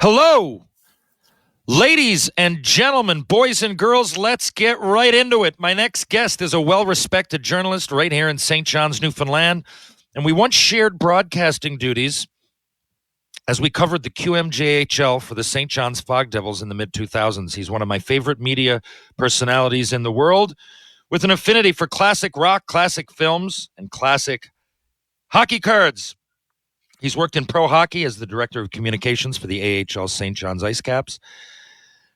Hello, ladies and gentlemen, boys and girls, let's get right into it. My next guest is a well-respected journalist right here in St. John's, Newfoundland, and we once shared broadcasting duties as we covered the QMJHL for the St. John's Fog Devils in the mid-2000s. He's one of my favorite media personalities in the world, with an affinity for classic rock, classic films, and classic hockey cards. He's worked in pro hockey as the director of communications for the AHL St. John's Ice Caps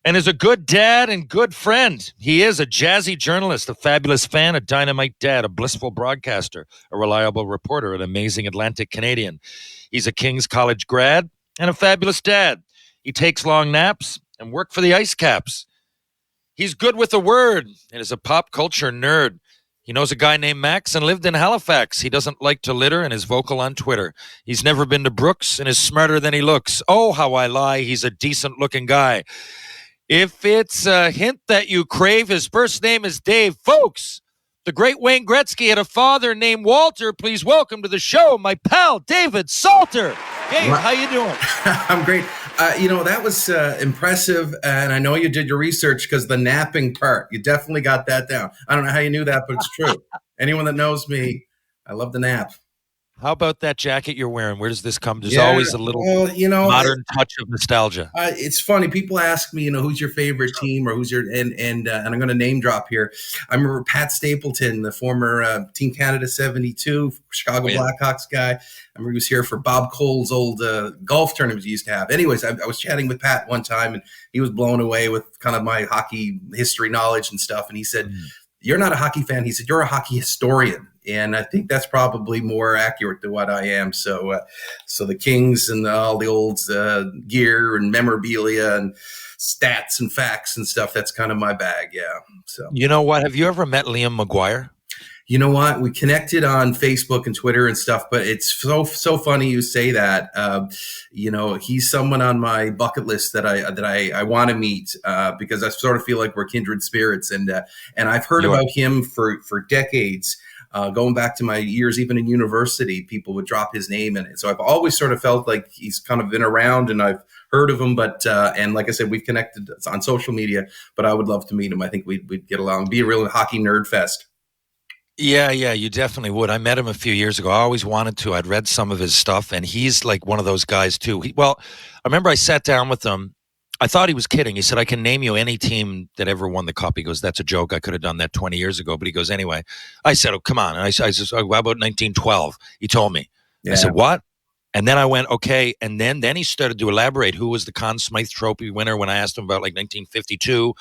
and is a good dad and good friend. He is a jazzy journalist, a fabulous fan, a dynamite dad, a blissful broadcaster, a reliable reporter, an amazing Atlantic Canadian. He's a King's College grad and a fabulous dad. He takes long naps and worked for the Ice Caps. He's good with a word and is a pop culture nerd. He knows a guy named Max and lived in Halifax. He doesn't like to litter and is vocal on Twitter. He's never been to Brooks and is smarter than he looks. Oh, how I lie. He's a decent-looking guy. If it's a hint that you crave, his first name is Dave. Folks, the great Wayne Gretzky had a father named Walter. Please welcome to the show my pal, David Salter. Dave, how you doing? I'm great. That was impressive, and I know you did your research because the napping part, you definitely got that down. I don't know how you knew that, but it's true. Anyone that knows me, I love the nap. How about that jacket you're wearing? Where does this come? There's always a little modern touch of nostalgia. It's funny. People ask me, who's your favorite team or who's your and I'm going to name drop here. I remember Pat Stapleton, the former Team Canada 72 Chicago Blackhawks guy. I remember he was here for Bob Cole's old golf tournaments he used to have. Anyways, I was chatting with Pat one time, and he was blown away with kind of my hockey history knowledge and stuff. And he said, "You're not a hockey fan." He said, "You're a hockey historian." And I think that's probably more accurate than what I am. So the Kings and all the old gear and memorabilia and stats and facts and stuff, that's kind of my bag, yeah. So you know what? Have you ever met Liam McGuire? You know what? We connected on Facebook and Twitter and stuff, but it's so funny you say that. He's someone on my bucket list that I want to meet because I sort of feel like we're kindred spirits, and I've heard about him for decades. Going back to my years, even in university, people would drop his name in it. So I've always sort of felt like he's kind of been around and I've heard of him. But and like I said, we've connected on social media, but I would love to meet him. I think we'd get along, be a real hockey nerd fest. Yeah, you definitely would. I met him a few years ago. I always wanted to. I'd read some of his stuff, and he's like one of those guys too. I remember I sat down with him. I thought he was kidding. He said, "I can name you any team that ever won the cup." He goes, "That's a joke. I could have done that 20 years ago." But he goes, "Anyway." I said, "Oh, come on." And I said, "How about 1912?" He told me. Yeah. I said, "What?" And then I went, "Okay." And then he started to elaborate who was the Conn Smythe Trophy winner when I asked him about like 1952.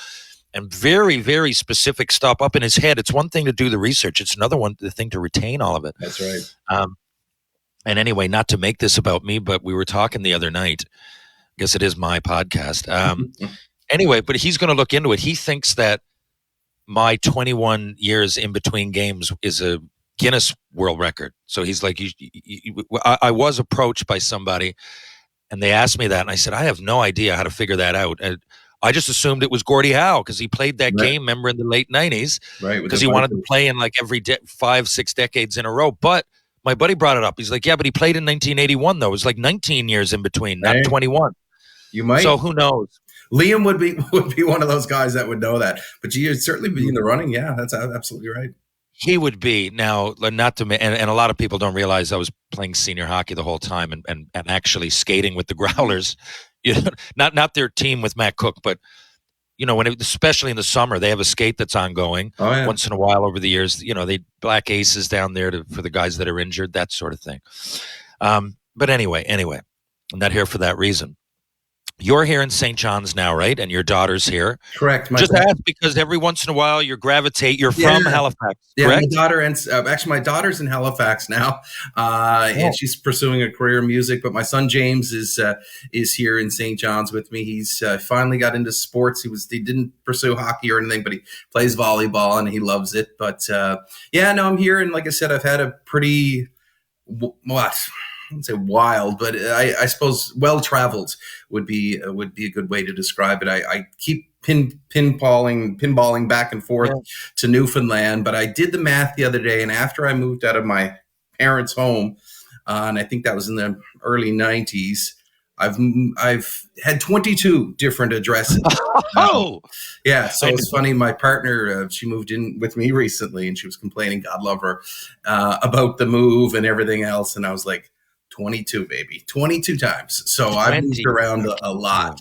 And very, very specific stuff up in his head. It's one thing to do the research. It's another thing to retain all of it. That's right. And anyway, not to make this about me, but we were talking the other night. I guess it is my podcast. Anyway, but he's going to look into it. He thinks that my 21 years in between games is a Guinness World Record. So he's like, I was approached by somebody, and they asked me that, and I said, I have no idea how to figure that out. I just assumed it was Gordie Howe because he played that game, remember, in the late 90s, because he wanted to play in like every 5-6 decades in a row. But my buddy brought it up. He's like, yeah, but he played in 1981, though. It was like 19 years in between, not 21. You might. So who knows? Liam would be one of those guys that would know that. But you'd certainly be in the running. Yeah, that's absolutely right. He would be. Now, not to and a lot of people don't realize I was playing senior hockey the whole time and actually skating with the Growlers. Not their team with Matt Cook, but especially in the summer, they have a skate that's ongoing once in a while over the years. They black aces down there for the guys that are injured, that sort of thing. But anyway, I'm not here for that reason. You're here in St. John's now, right? And your daughter's here. Correct. Just ask because every once in a while you're from Halifax, correct? Yeah, my daughter's in Halifax now, and she's pursuing a career in music. But my son James is here in St. John's with me. He's finally got into sports. He didn't pursue hockey or anything, but he plays volleyball and he loves it. But I'm here, and like I said, I've had a pretty I wouldn't say wild, but I suppose well-traveled would be a good way to describe it. I keep pinballing back and forth to Newfoundland, but I did the math the other day, and after I moved out of my parents' home, and I think that was in the early 90s, I've had 22 different addresses. Oh, Yeah, so it's funny. My partner, she moved in with me recently, and she was complaining, God love her, about the move and everything else. And I was like, 22, baby, 22 times. So I've moved around a lot,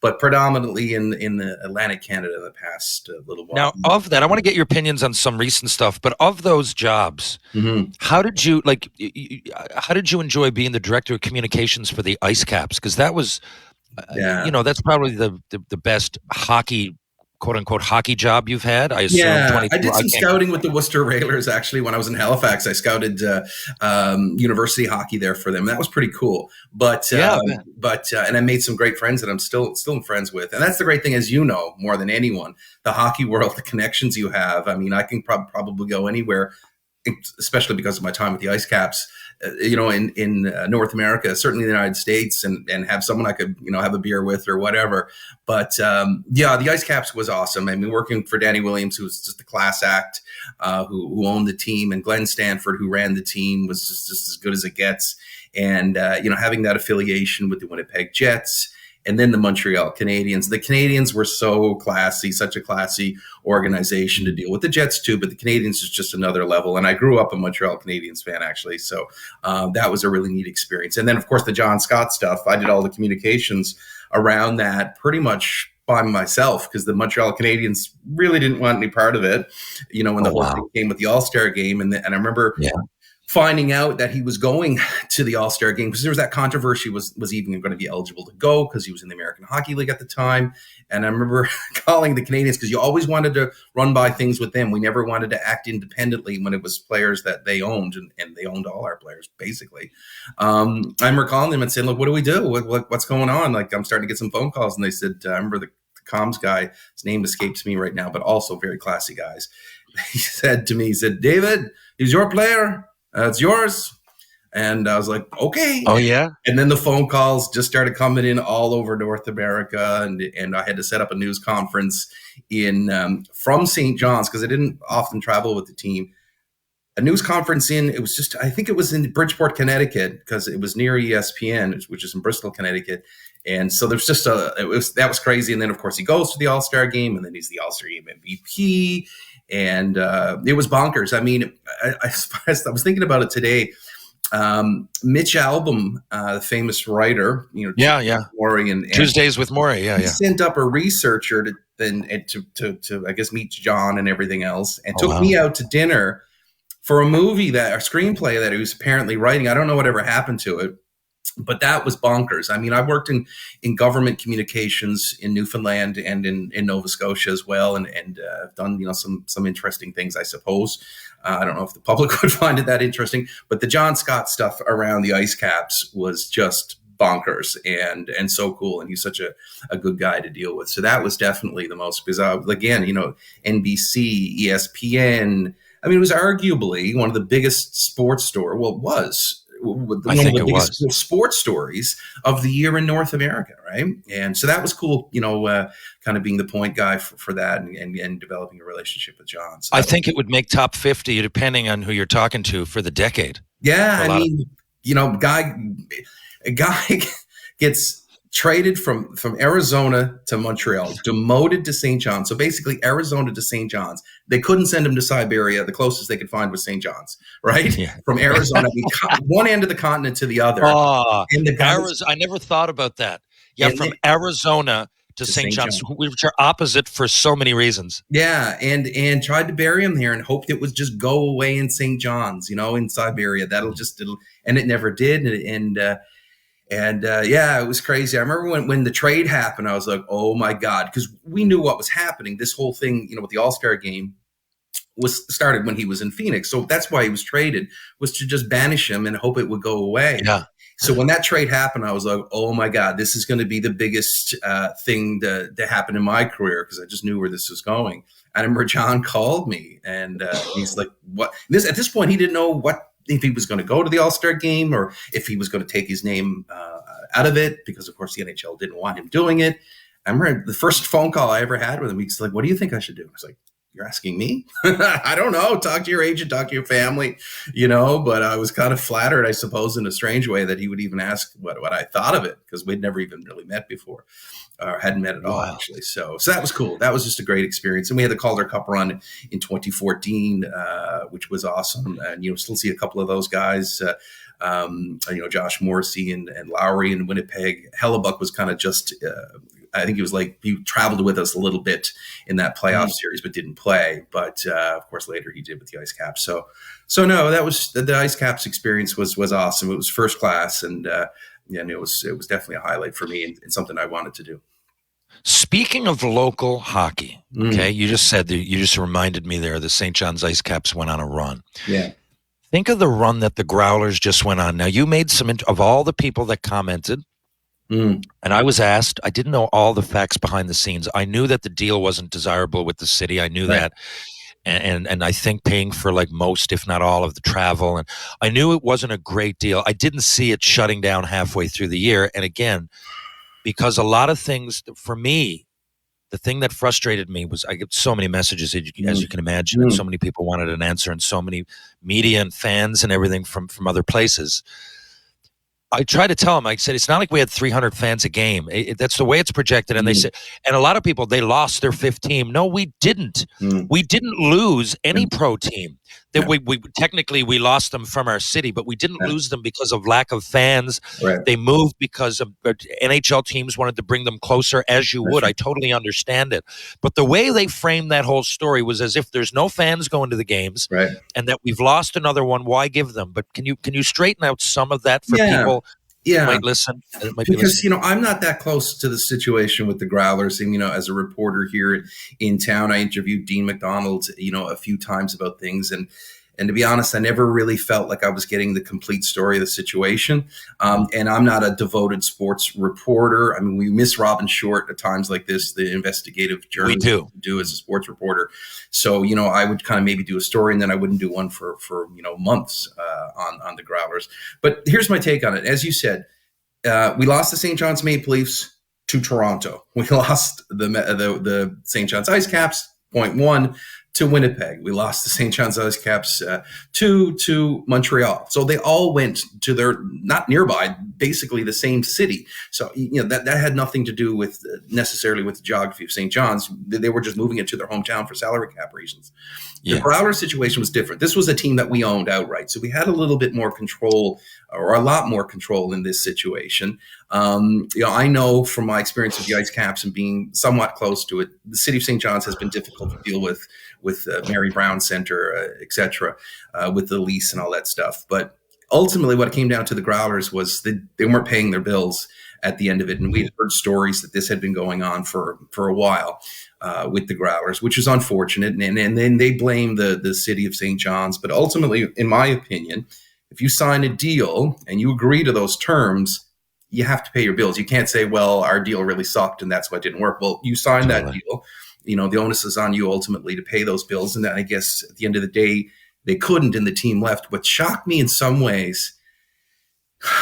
but predominantly in the Atlantic Canada in the past little while. Now, of that, I want to get your opinions on some recent stuff. But of those jobs, how did you how did you enjoy being the director of communications for the Ice Caps? Because that was, that's probably the best hockey, quote unquote, hockey job you've had. I assume. Yeah, I did some scouting with the Worcester Railers actually when I was in Halifax. I scouted university hockey there for them. That was pretty cool. But and I made some great friends that I'm still friends with. And that's the great thing, as you know, more than anyone, the hockey world, the connections you have. I mean, I can probably go anywhere, especially because of my time with the Ice Caps. In North America, certainly the United States, and have someone I could, have a beer with or whatever. But the Ice Caps was awesome. I mean, working for Danny Williams, who was just a class act, who owned the team, and Glenn Stanford, who ran the team, was just as good as it gets. And, having that affiliation with the Winnipeg Jets, and then the Montreal Canadiens. The Canadiens were so classy, such a classy organization to deal with. The Jets too, but the Canadiens is just another level. And I grew up a Montreal Canadiens fan, actually. So that was a really neat experience. And then, of course, the John Scott stuff. I did all the communications around that pretty much by myself, because the Montreal Canadiens really didn't want any part of it, when the whole thing came with the All-Star game. And I remember finding out that he was going to the All-Star game, because there was that controversy, was even going to be eligible to go because he was in the American Hockey League at the time. And I remember calling the Canadiens, because you always wanted to run by things with them. We never wanted to act independently when it was players that they owned, and they owned all our players, basically. I remember calling them and saying, look, what do we do? What's going on? Like, I'm starting to get some phone calls. And they said, I remember the comms guy, his name escapes me right now, but also very classy guys. He said to me, David, he's your player. It's yours. And I was like, okay. Oh, yeah. And then the phone calls just started coming in all over North America. And I had to set up a news conference from St. John's, because I didn't often travel with the team. A news conference I think it was in Bridgeport, Connecticut, because it was near ESPN, which is in Bristol, Connecticut. And so there's just that was crazy. And then, of course, he goes to the All-Star game, and then he's the All-Star game MVP. And it was bonkers. I mean, I was thinking about it today. Mitch Albom, the famous writer, Morey and Tuesdays with Morey, he sent up a researcher to I guess meet John and everything else, and took me out to dinner for a screenplay that he was apparently writing. I don't know whatever happened to it, but that was bonkers. I mean, I worked in government communications in Newfoundland and in Nova Scotia as well, and I've done some interesting things, I suppose. I don't know if the public would find it that interesting, but the John Scott stuff around the Ice Caps was just bonkers and so cool, and he's such a good guy to deal with. So that was definitely the most, because again, NBC, ESPN. I mean, it was arguably one of the biggest sports story. Well, it was. One of the biggest sports stories of the year in North America, right? And so that was cool, kind of being the point guy for that, and developing a relationship with John. So I think it would make top 50, depending on who you're talking to, for the decade. Yeah, I mean, a guy gets traded from Arizona to Montreal, demoted to St. John's. So basically Arizona to St. John's. They couldn't send him to Siberia. The closest they could find was St. John's, right? Yeah. From Arizona, one end of the continent to the other. And I never thought about that. Yeah, from Arizona to St. John's, which are opposite for so many reasons. Yeah, and tried to bury him there and hoped it would just go away in St. John's, in Siberia. And it never did. And it was crazy. I remember when the trade happened, I was like, oh my God, because we knew what was happening. This whole thing, with the All-Star game was started when he was in Phoenix. So that's why he was traded, was to just banish him and hope it would go away. Yeah. So when that trade happened, I was like, oh my God, this is going to be the biggest thing to happen in my career, because I just knew where this was going. I remember John called me, and he's like, what? At this point, he didn't know if he was going to go to the All-Star game, or if he was going to take his name out of it, because of course the NHL didn't want him doing it. I remember the first phone call I ever had with him, he's like, what do you think I should do? I was like, you're asking me? I don't know. Talk to your agent, talk to your family, you know, but I was kind of flattered, I suppose, in a strange way that he would even ask what I thought of it, because we'd never even really met before, or hadn't met at all, actually. So that was cool. That was just a great experience. And we had the Calder Cup run in 2014, which was awesome. And, you know, still see a couple of those guys, you know, Josh Morrissey and Lowry in Winnipeg. Hellebuck was kind of just, I think he traveled with us a little bit in that playoff series, but didn't play. But of course, later he did with the Ice Caps. So no, that was the Ice Caps experience was awesome. It was first class, and it was definitely a highlight for me and something I wanted to do. Speaking of local hockey, okay, you just reminded me there. The St. John's Ice Caps went on a run. Yeah. Think of the run that the Growlers just went on. Now, you made of all the people that commented. And I was asked, I didn't know all the facts behind the scenes. I knew that the deal wasn't desirable with the city. I knew that. And I think paying for like most, if not all, of the travel. And I knew it wasn't a great deal. I didn't see it shutting down halfway through the year. And again, because a lot of things, for me, the thing that frustrated me was I get so many messages, as you can imagine, and so many people wanted an answer, and so many media and fans and everything from other places. I tried to tell them, I said, it's not like we had 300 fans a game. That's the way it's projected. And they said, and a lot of people, they lost their fifth team. No, we didn't. We didn't lose any pro team. That we technically we lost them from our city, but we didn't lose them because of lack of fans. Right. They moved because of NHL teams wanted to bring them closer, as you would. I totally understand it. But the way they framed that whole story was as if there's no fans going to the games, and that we've lost another one. Why give them? But can you straighten out some of that for people? Yeah, might listen because I'm not that close to the situation with the Growlers. And as a reporter here in town, I interviewed Dean McDonald, a few times about things, and to be honest, I never really felt like I was getting the complete story of the situation. And I'm not a devoted sports reporter. I mean, we miss Robin Short at times like this, the investigative journalism we do as a sports reporter. So I would kind of maybe do a story, and then I wouldn't do one for months on the Growlers. But here's my take on it. As you said, we lost the St. John's Maple Leafs to Toronto. We lost the St. John's Ice Caps 0.1 to Winnipeg. We lost the St. John's Ice Caps to Montreal. So they all went to their, not nearby, basically the same city. So that had nothing to do with necessarily with the geography of St. John's. They were just moving it to their hometown for salary cap reasons. The Growler situation was different. This was a team that we owned outright. So we had a little bit more control, or a lot more control in this situation. I know from my experience with the Ice Caps and being somewhat close to it, the city of St. John's has been difficult to deal with Mary Brown Center, et cetera, with the lease and all that stuff. But ultimately what it came down to the Growlers was they weren't paying their bills at the end of it. And we had heard stories that this had been going on for a while with the Growlers, which is unfortunate. And then they blame the city of St. John's. But ultimately, in my opinion, if you sign a deal and you agree to those terms, you have to pay your bills. You can't say, well, our deal really sucked and that's why it didn't work. Well, you signed that deal. The onus is on you ultimately to pay those bills. And then I guess at the end of the day, they couldn't, and the team left. What shocked me in some ways,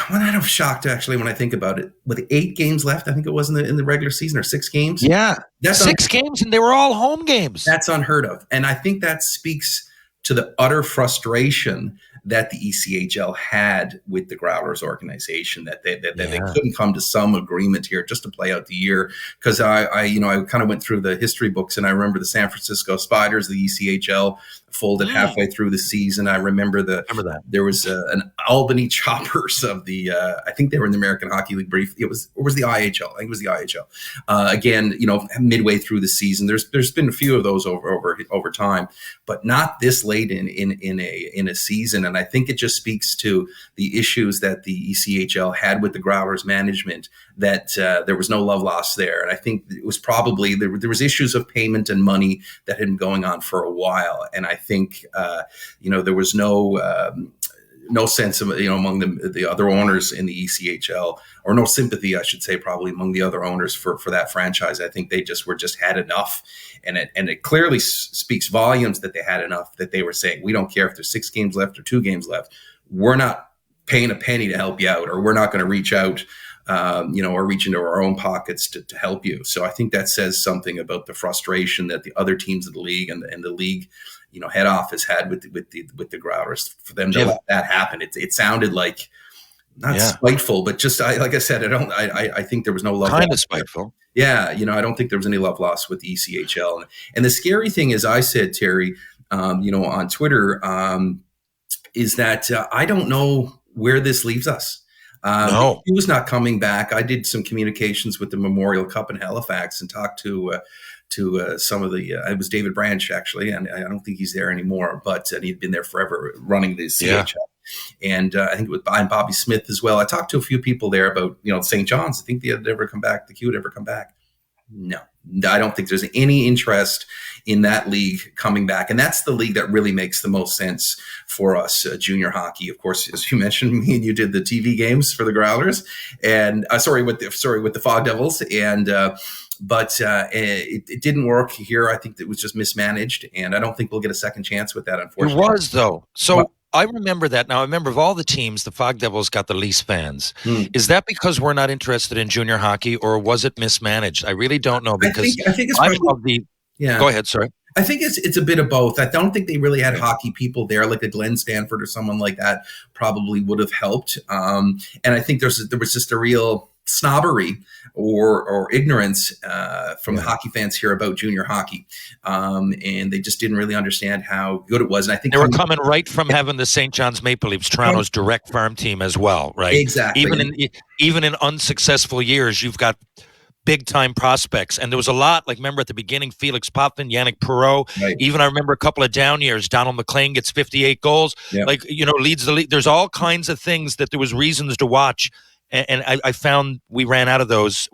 well, I'm shocked actually when I think about it. With 8 games left, I think it was in the regular season, or 6 games. Yeah, that's 6 games, and they were all home games. That's unheard of. And I think that speaks to the utter frustration that the ECHL had with the Growlers organization, that they couldn't come to some agreement here just to play out the year. Because I kind of went through the history books, and I remember the San Francisco Spiders, the ECHL, folded halfway through the season. I remember that there was an Albany Choppers of the I think they were in the American Hockey League brief. It was the IHL. I think it was the IHL. Again, midway through the season. There's been a few of those over time, but not this late in a season. And I think it just speaks to the issues that the ECHL had with the Growlers management, that there was no love lost there. And I think it was probably there was issues of payment and money that had been going on for a while. And I think there was no sense of among the other owners in the ECHL, or no sympathy, I should say, probably among the other owners for that franchise. I think they just had enough, and it clearly speaks volumes that they had enough, that they were saying, we don't care if there's 6 games left or 2 games left, we're not paying a penny to help you out, or we're not going to reach out or reach into our own pockets to help you. So I think that says something about the frustration that the other teams of the league and the league, head office had with the Growlers. For them to let that happen, it sounded like not spiteful, but just like I said, I think there was no love. Kind of spiteful. Yeah, I don't think there was any love lost with the ECHL. And the scary thing is, I said, Terry, on Twitter, is that I don't know where this leaves us. No. He was not coming back. I did some communications with the Memorial Cup in Halifax and talked to some of the. It was David Branch, actually, and I don't think he's there anymore. But he'd been there forever, running the CHL, and I think it was Bobby Smith as well. I talked to a few people there about St. John's. I think they had ever come back. The Q would ever come back. No, I don't think there's any interest in that league coming back. And that's the league that really makes the most sense for us, junior hockey. Of course, as you mentioned, me and you did the TV games for the Growlers, and with the Fog Devils. And but it didn't work here. I think it was just mismanaged, and I don't think we'll get a second chance with that, unfortunately. It was, though. So I remember that. Now, I remember of all the teams, the Fog Devils got the least fans. Is that because we're not interested in junior hockey, or was it mismanaged? I really don't know, because I think it's probably, Go ahead, sorry. I think it's a bit of both. I don't think they really had hockey people there, like a Glenn Stanford or someone like that probably would have helped. And I think there was just a real snobbery or ignorance from the hockey fans here about junior hockey, and they just didn't really understand how good it was. And I think they were coming right from having the St. John's Maple Leafs, Toronto's direct farm team as well, right? Exactly. Even in unsuccessful years, you've got big time prospects, and there was a lot. Like, remember at the beginning, Felix Potvin, Yannick Perreault. Right. Even I remember a couple of down years. Donald McLean gets 58 goals. Yeah. Leads the league. There's all kinds of things that there was reasons to watch. And I found we ran out of those.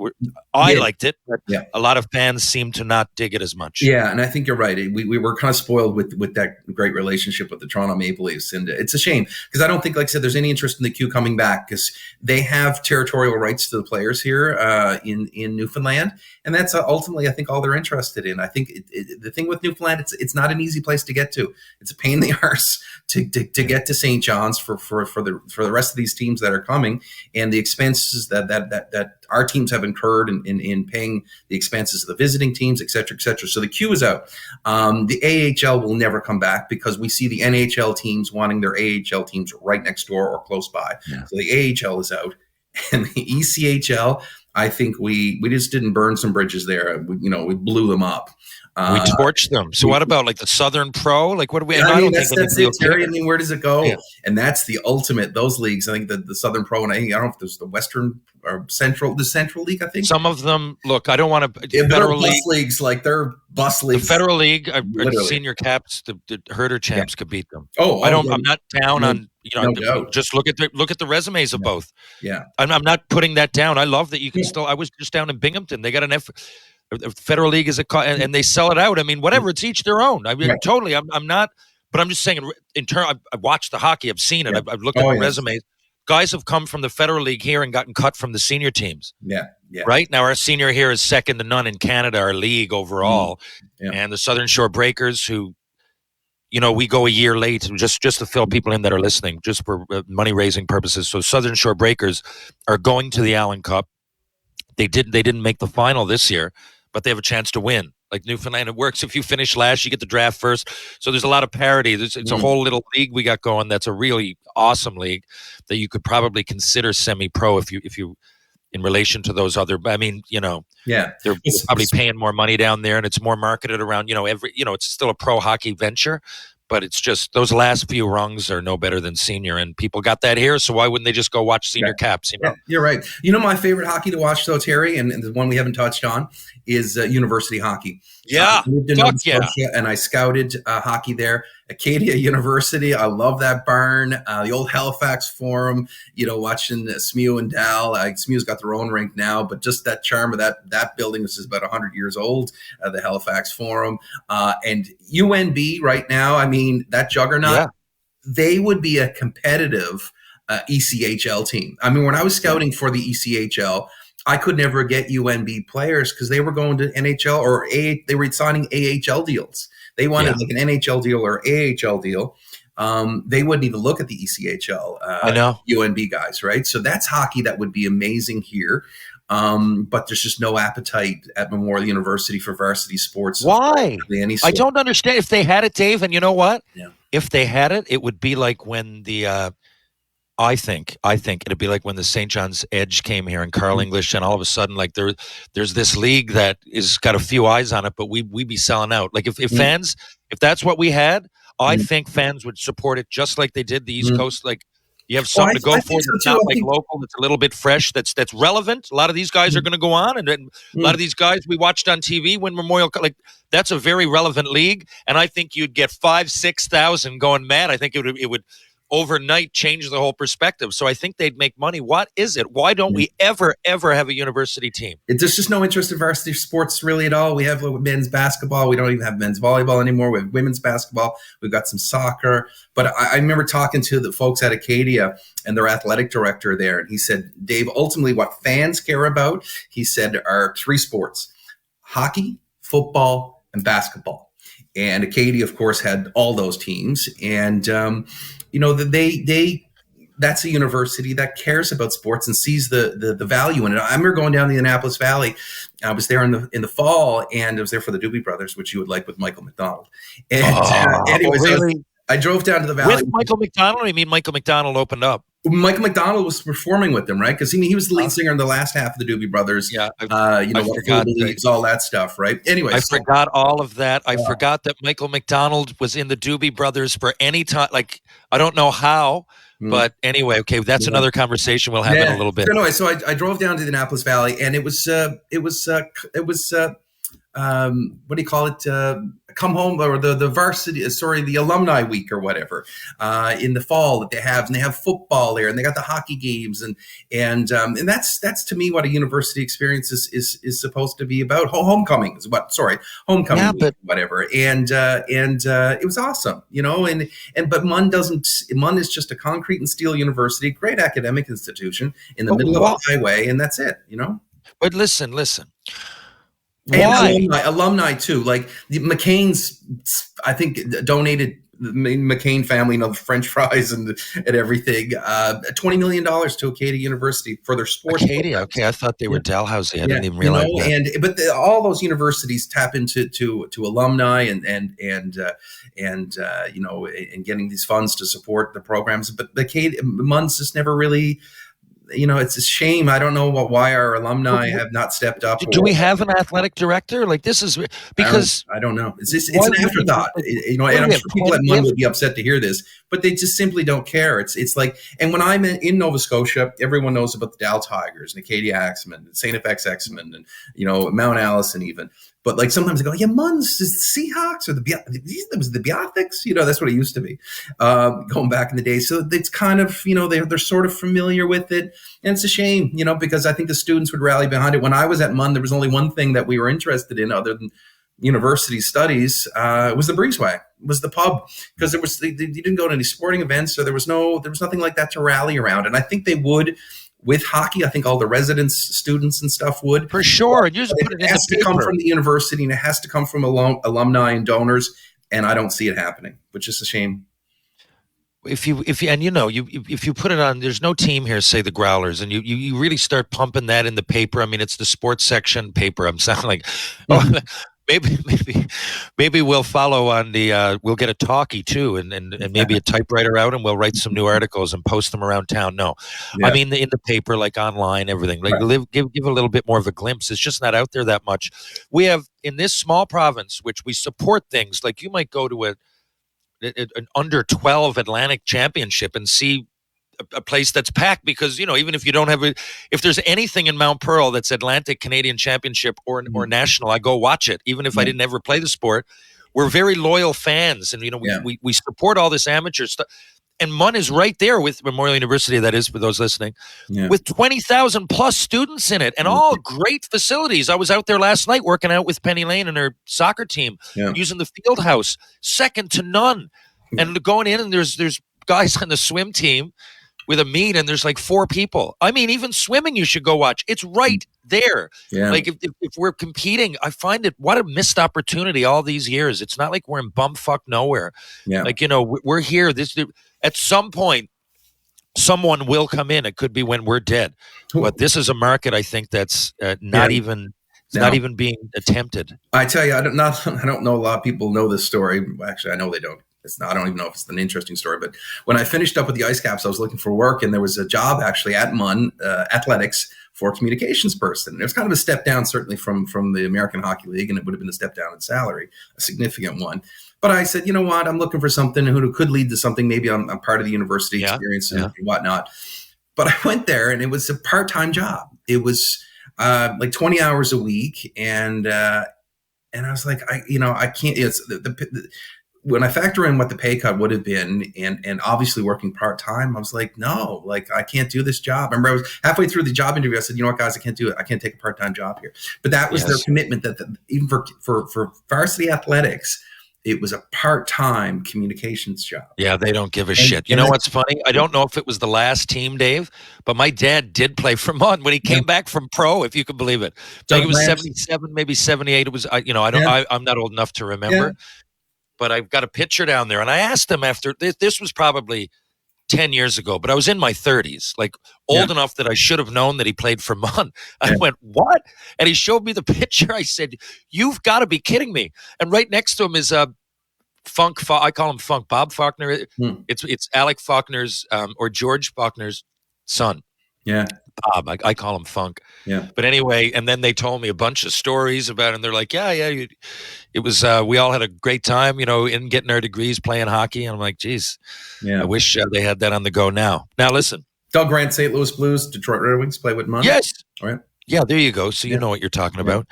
I liked it, but a lot of fans seem to not dig it as much. Yeah, and I think you're right. We were kind of spoiled with that great relationship with the Toronto Maple Leafs, and it's a shame because I don't think, like I said, there's any interest in the Q coming back because they have territorial rights to the players here in Newfoundland, and that's ultimately, I think, all they're interested in. I think the thing with Newfoundland, it's not an easy place to get to. It's a pain in the arse to get to St. John's for the rest of these teams that are coming, and the expenses that our teams have incurred in paying the expenses of the visiting teams, et cetera, et cetera. So the Q is out. The AHL will never come back because we see the NHL teams wanting their AHL teams right next door or close by. Yeah. So the AHL is out. And the ECHL, I think we just didn't burn some bridges there. We blew them up. We torched them. So what about like the Southern Pro? Like, what do we? That's it, Terry. I mean, where does it go? Yeah. And that's the ultimate. Those leagues. I think the Southern Pro, and I don't know if there's the Western or Central League. I think some of them. Look, I don't want to. Federal leagues, like they're bus leagues. The Federal League, senior caps, the Herder champs could beat them. I'm not down on. Just look at the resumes of both. Yeah, I'm not putting that down. I love that you can still. I was just down in Binghamton. They got an Federal League is and they sell it out. I mean, whatever. It's each their own. I mean, totally. I'm not. But I'm just saying. In turn, I've watched the hockey. I've seen it. Yeah. I've looked at the resumes. Guys have come from the Federal League here and gotten cut from the senior teams. Yeah. Right now, our senior here is second to none in Canada. Our league overall, and the Southern Shore Breakers, who. We go a year late just to fill people in that are listening, just for money raising purposes. So Southern Shore Breakers are going to the Allen Cup. They didn't make the final this year, but they have a chance to win. Like Newfoundland, it works. If you finish last, you get the draft first. So there's a lot of parity. It's a whole little league we got going. That's a really awesome league that you cocould probably consider semi-pro if you in relation to those other. I mean, they're probably paying more money down there, and it's more marketed around. It's still a pro hockey venture. But it's just those last few rungs are no better than senior, and people got that here. So why wouldn't they just go watch senior caps? Yeah, you're right. My favorite hockey to watch, though, Terry, and the one we haven't touched on is university hockky. Yeah, and I scouted hockey there. Acadia University, I love that barn. The old Halifax Forum, watching SMU and Dal. SMU's got their own rink now, but just that charm of that building, which is about 100 years old, the Halifax Forum. And UNB right now, I mean, that juggernaut, they would be a competitive ECHL team. I mean, when I was scouting for the ECHL, I could never get UNB players because they were going to NHL or they were signing AHL deals. They wanted like an NHL deal or AHL deal. they wouldn't even look at the ECHL I know. UNB guys, right? So that's hockey that would be amazing here. But there's just no appetite at Memorial University for varsity sports. Why? Any I don't understand. If they had it, Dave, and you know what? Yeah. If they had it, it would be like when the I think it'd be like when the St. John's Edge came here and Carl English, and all of a sudden, like there's this league that is got a few eyes on it, but we be selling out. Like if fans, if that's what we had, I think fans would support it just like they did the East Coast. Like you have something to go for that's not like local, that's a little bit fresh, that's relevant. A lot of these guys are going to go on, and a lot of these guys we watched on TV when Memorial, like that's a very relevant league, and I think you'd get 5,000-6,000 going mad. I think it would overnight change the whole perspective. So I think they'd make money. What is it? Why don't we ever have a university team? There's just no interest in varsity sports really at all. We have men's basketball. We don't even have men's volleyball anymore. We have women's basketball. We've got some soccer. But I remember talking to the folks at Acadia and their athletic director there. And he said, Dave, ultimately what fans care about, he said, are 3 sports: hockey, football, and basketball. And Acadia, of course, had all those teams. And, that's a university that cares about sports and sees the value in it. I remember going down the Annapolis Valley. I was there in the fall, and I was there for the Doobie Brothers, which you would like with Michael McDonald. And anyways, really? I drove down to the valley with Michael McDonald. I mean, Michael McDonald opened up. Michael McDonald was performing with them, right? Because he was the lead singer in the last half of the Doobie Brothers. Yeah, I forgot leagues, all that stuff, right? Anyway, I forgot all of that. I forgot that Michael McDonald was in the Doobie Brothers for any time. Like I don't know how, but anyway, okay, that's another conversation we'll have in a little bit. Anyway, so I drove down to the Annapolis Valley, and it was what do you call it? Come home, or the varsity, the alumni week or whatever, in the fall that they have, and they have football there, and they got the hockey games, and that's to me what a university experience is supposed to be about. Homecoming is homecoming week, whatever, and it was awesome, but MUN is just a concrete and steel university, great academic institution in the middle of a highway, and that's it, But listen. And alumni too. Like the McCain's, I think, donated the McCain family, French fries and everything. $20 million to Acadia University for their sports. Acadia, okay. I thought they were Dalhousie. I didn't even realize that. But all those universities tap into alumni and getting these funds to support the programs. But Acadia, MUN's just never really. It's a shame. I don't know why our alumni have not stepped up. Do we have an athletic director? Like this is because I don't know. It's an afterthought. And I'm sure people at MUN would be upset to hear this, but they just simply don't care. It's like, and when I'm in Nova Scotia, everyone knows about the Dow Tigers and Acadia Axemen, St. FX Axemen, and Mount Allison even. But like sometimes I go, MUN's the Seahawks or the Beathics. That's what it used to be going back in the day. So it's kind of they're sort of familiar with it, and it's a shame because I think the students would rally behind it. When I was at MUN, there was only one thing that we were interested in other than university studies. Was the breezeway, was the pub, because you didn't go to any sporting events, so there was nothing like that to rally around. And I think they would. With hockey, I think all the residents, students, and stuff would. For sure. You just put it has to come from the university, and it has to come from alumni and donors, and I don't see it happening, which is a shame. If you put it on, there's no team here, say the Growlers, and you really start pumping that in the paper. I mean, it's the sports section paper. I'm sounding like, maybe we'll follow on the we'll get a talkie too, and maybe a typewriter out, and we'll write some new articles and post them around town. No, I mean in the paper, like online, everything. Like give a little bit more of a glimpse. It's just not out there that much. We have in this small province, which we support things like you might go to an under 12 Atlantic championship and see a place that's packed because, even if you don't have if there's anything in Mount Pearl that's Atlantic Canadian Championship or national, I go watch it. Even if I didn't ever play the sport, we're very loyal fans. And, we support all this amateur stuff. And MUN is right there with Memorial University, that is, for those listening, with 20,000 plus students in it and all great facilities. I was out there last night working out with Penny Lane and her soccer team using the field house, second to none. And going in, and there's guys on the swim team with a meet and there's like 4 people. I mean, even swimming you should go watch. It's right there. Yeah. Like if we're competing, I find it what a missed opportunity all these years. It's not like we're in bumfuck nowhere. Yeah. Like, you know, we're here. At some point, someone will come in. It could be when we're dead. But this is a market, I think, that's not even being attempted. I tell you, I don't know a lot of people know this story. Actually, I know they don't. I don't even know if it's an interesting story. But when I finished up with the Ice Caps, I was looking for work, and there was a job actually at MUN Athletics for a communications person. It was kind of a step down, certainly from the American Hockey League, and it would have been a step down in salary, a significant one. But I said, you know what? I'm looking for something who could lead to something. Maybe I'm part of the university experience and whatnot. But I went there, and it was a part-time job. It was like 20 hours a week, and I was like, I can't. It's when I factor in what the pay cut would have been, and obviously working part-time, I was like, no, like I can't do this job. I remember I was halfway through the job interview. I said, you know what, guys, I can't do it. I can't take a part-time job here. But that was their commitment that even for varsity athletics, it was a part-time communications job. Yeah, they don't give a shit. You know what's funny? I don't know if it was the last team, Dave, but my dad did play for MUN when he came back from pro, if you can believe it. So he was 77, maybe 78. It was, I'm not old enough to remember. Yeah. But I've got a picture down there. And I asked him after, this was probably 10 years ago, but I was in my 30s, like old enough that I should have known that he played for MUN. I went, what? And he showed me the picture. I said, you've got to be kidding me. And right next to him is Funk. I call him Funk. Bob Faulkner. It's Alec Faulkner's or George Faulkner's son. Yeah. Bob. I call him Funk. Yeah. But anyway, and then they told me a bunch of stories about it, and they're like, it was, we all had a great time, in getting our degrees playing hockey. And I'm like, geez, I wish they had that on the go now. Now, listen. Doug Grant, St. Louis Blues, Detroit Red Wings play with MUN. Yes. All right. Yeah, there you go. So you know what you're talking about.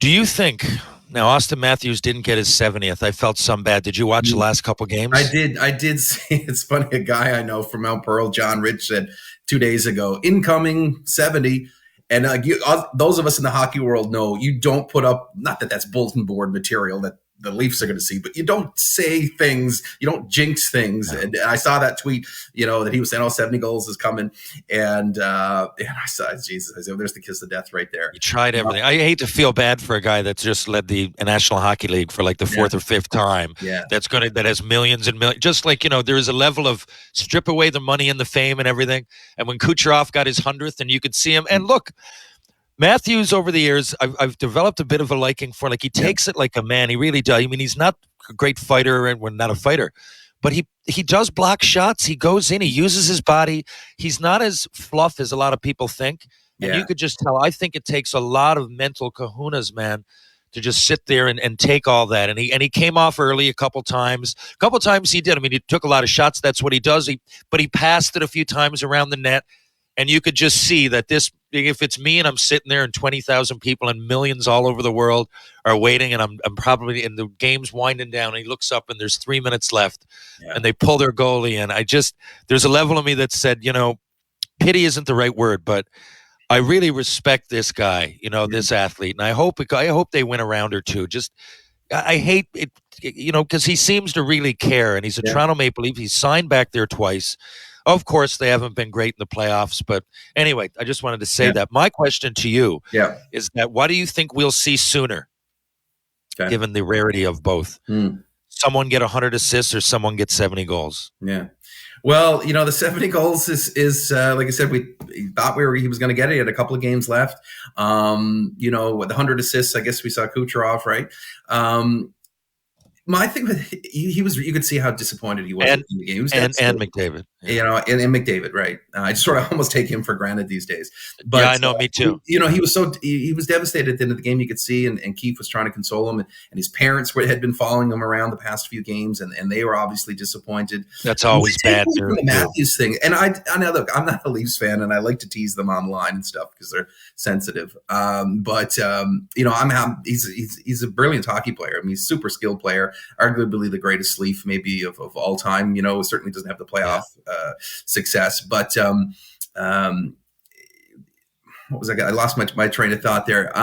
Do you think... Now, Auston Matthews didn't get his 70th. I felt some bad. Did you watch the last couple games? I did see. It's funny. A guy I know from Mount Pearl, John Rich, said 2 days ago, incoming 70. And those of us in the hockey world know you don't put up, not that that's bulletin board material that the Leafs are going to see, but you don't say things, you don't jinx things. No. And I saw that tweet, that he was saying, 70 goals is coming. And I saw, Jesus, I said, there's the kiss of death right there. You tried everything. I hate to feel bad for a guy that's just led the National Hockey League for like the 4th or 5th time. Yeah. That has millions and millions. Just like, there is a level of strip away the money and the fame and everything. And when Kucherov got his 100th and you could see him, and look, Matthews, over the years, I've developed a bit of a liking for. Like, he takes it like a man. He really does. I mean, he's not a great fighter, and we're not a fighter, but he does block shots. He goes in. He uses his body. He's not as fluff as a lot of people think. And you could just tell. I think it takes a lot of mental kahunas, man, to just sit there and take all that. And he came off early a couple times. A couple times he did. I mean, he took a lot of shots. That's what he does. But he passed it a few times around the net. And you could just see that if it's me and I'm sitting there and 20,000 people and millions all over the world are waiting, and I'm probably in the game's winding down, and he looks up and there's 3 minutes left and they pull their goalie in. There's a level of me that said, pity isn't the right word, but I really respect this guy, this athlete. And I hope they win a round or two. I hate it, because he seems to really care, and he's a Toronto Maple Leaf. He's signed back there twice. Of course, they haven't been great in the playoffs, but anyway, I just wanted to say that. My question to you is that what do you think we'll see sooner, given the rarity of both? Someone get 100 assists or someone get 70 goals? Yeah. Well, the 70 goals is like I said, we thought he was going to get it. He had a couple of games left. With the 100 assists, I guess we saw Kucherov, right? My thing with he was, you could see how disappointed he was in the game. And McDavid, and McDavid, right? I just sort of almost take him for granted these days. But I know, me too. He was he was devastated at the end of the game. You could see, and Keefe was trying to console him, and his parents had been following him around the past few games, and they were obviously disappointed. That's always bad. The Matthews thing, and I know, look, I'm not a Leafs fan, and I like to tease them online and stuff because they're sensitive. But he's a brilliant hockey player. I mean, he's a super skilled player. Arguably the greatest Leaf maybe of all time. Certainly doesn't have the playoff success, but what was I lost my train of thought there.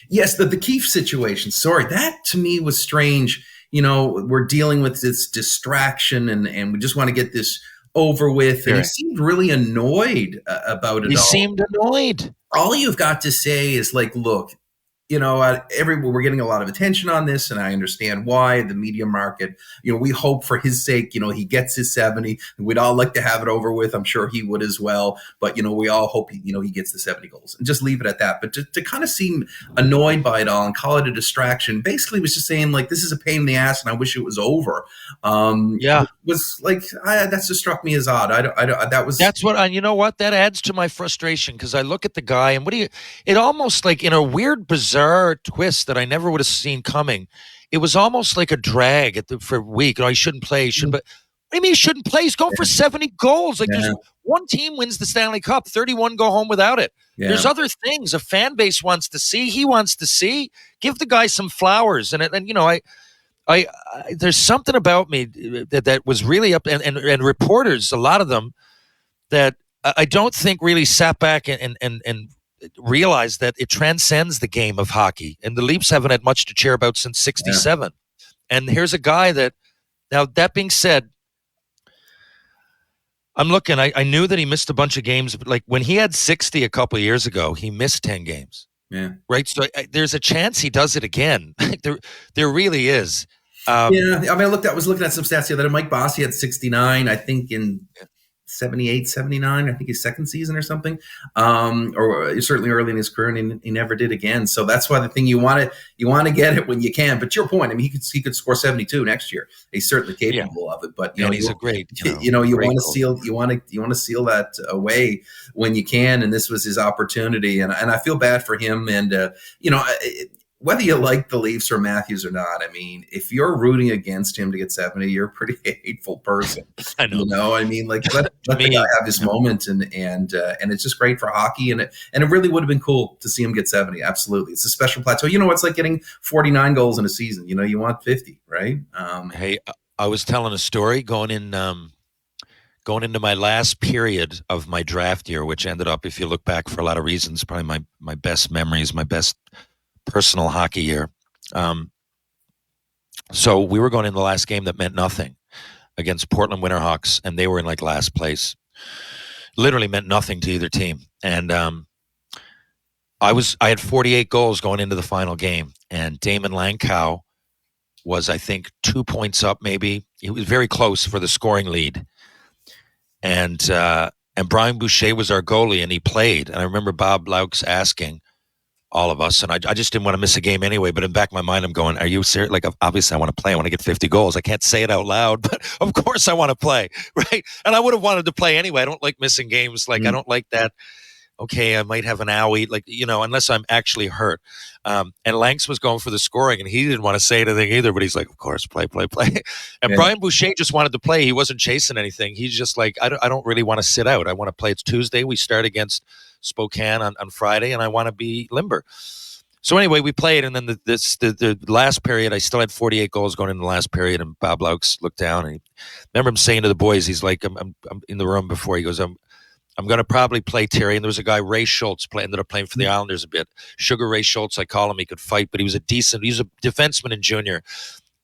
Yes, the Keefe situation. Sorry, that to me was strange. We're dealing with this distraction, and we just want to get this over with, and he Sure. seemed really annoyed about it He all. seemed annoyed. All you've got to say is like, look, we're getting a lot of attention on this, and I understand why. The media market, we hope for his sake, he gets his 70. We'd all like to have it over with. I'm sure he would as well. But, we all hope, he gets the 70 goals, and just leave it at that. But to kind of seem annoyed by it all and call it a distraction, basically was just saying, like, this is a pain in the ass and I wish it was over. Was like, that just struck me as odd. That's what, you know what? That adds to my frustration, because I look at the guy and it almost like in a weird, bizarre twist that I never would have seen coming. It was almost like a drag for a week. He shouldn't play. He shouldn't. But what do you mean he shouldn't play? He's going for 70 goals. Like there's one team wins the Stanley Cup, 31 go home without it. Yeah. There's other things a fan base wants to see. He wants to see. Give the guy some flowers. And I there's something about me that was really up, and reporters, a lot of them, that I don't think really sat back and realized that it transcends the game of hockey, and the Leafs haven't had much to cheer about since '67. Yeah. And here's a guy that, now that being said, I'm looking. I knew that he missed a bunch of games, but like when he had 60 a couple of years ago, he missed 10 games. Yeah. Right. So there's a chance he does it again. there really is. I mean, I was looking at some stats here that Mike Bossy had 69, I think, in 78, 79, I think his second season or something, or certainly early in his career, and he never did again. So that's why the thing, you want to get it when you can. But to your point, I mean, he could score 72 next year. He's certainly capable of it. But he's a great, you want to seal that away when you can. And this was his opportunity. And I feel bad for him. And whether you like the Leafs or Matthews or not, I mean, if you're rooting against him to get 70, you're a pretty hateful person. I know. I mean, like let the guy have his moment, and it's just great for hockey, and it really would have been cool to see him get 70. Absolutely, it's a special plateau. It's like getting 49 goals in a season. You want 50, right? Hey, I was telling a story going into my last period of my draft year, which ended up, if you look back for a lot of reasons, probably my best memories, my best personal hockey year. So we were going in the last game that meant nothing against Portland Winterhawks, and they were in like last place. Literally meant nothing to either team. And I had 48 goals going into the final game, and Damon Langkow was, I think, 2 points up maybe. He was very close for the scoring lead. And Brian Boucher was our goalie, and he played. And I remember Bob Laux asking all of us, and I just didn't want to miss a game anyway, but in the back of my mind, I'm going, are you serious? Like, obviously I want to play. I want to get 50 goals. I can't say it out loud, but of course I want to play, right? And I would have wanted to play anyway. I don't like missing games. Like, I don't like that. Okay, I might have an owie, like, unless I'm actually hurt. And Lanks was going for the scoring, and he didn't want to say anything either, but he's like, of course, play. And Brian Boucher just wanted to play. He wasn't chasing anything. He's just like, I don't really want to sit out. I want to play. It's Tuesday. We start against Spokane on Friday, and I want to be limber. So anyway, we played, and then the last period, I still had 48 goals going in the last period, and Bob Laux looked down, and remember him saying to the boys, he's like, I'm in the room before, he goes, I'm going to probably play Terry. And there was a guy, Ray Schultz, ended up playing for the Islanders a bit. Sugar Ray Schultz, I call him. He could fight, but he was a defenseman in junior.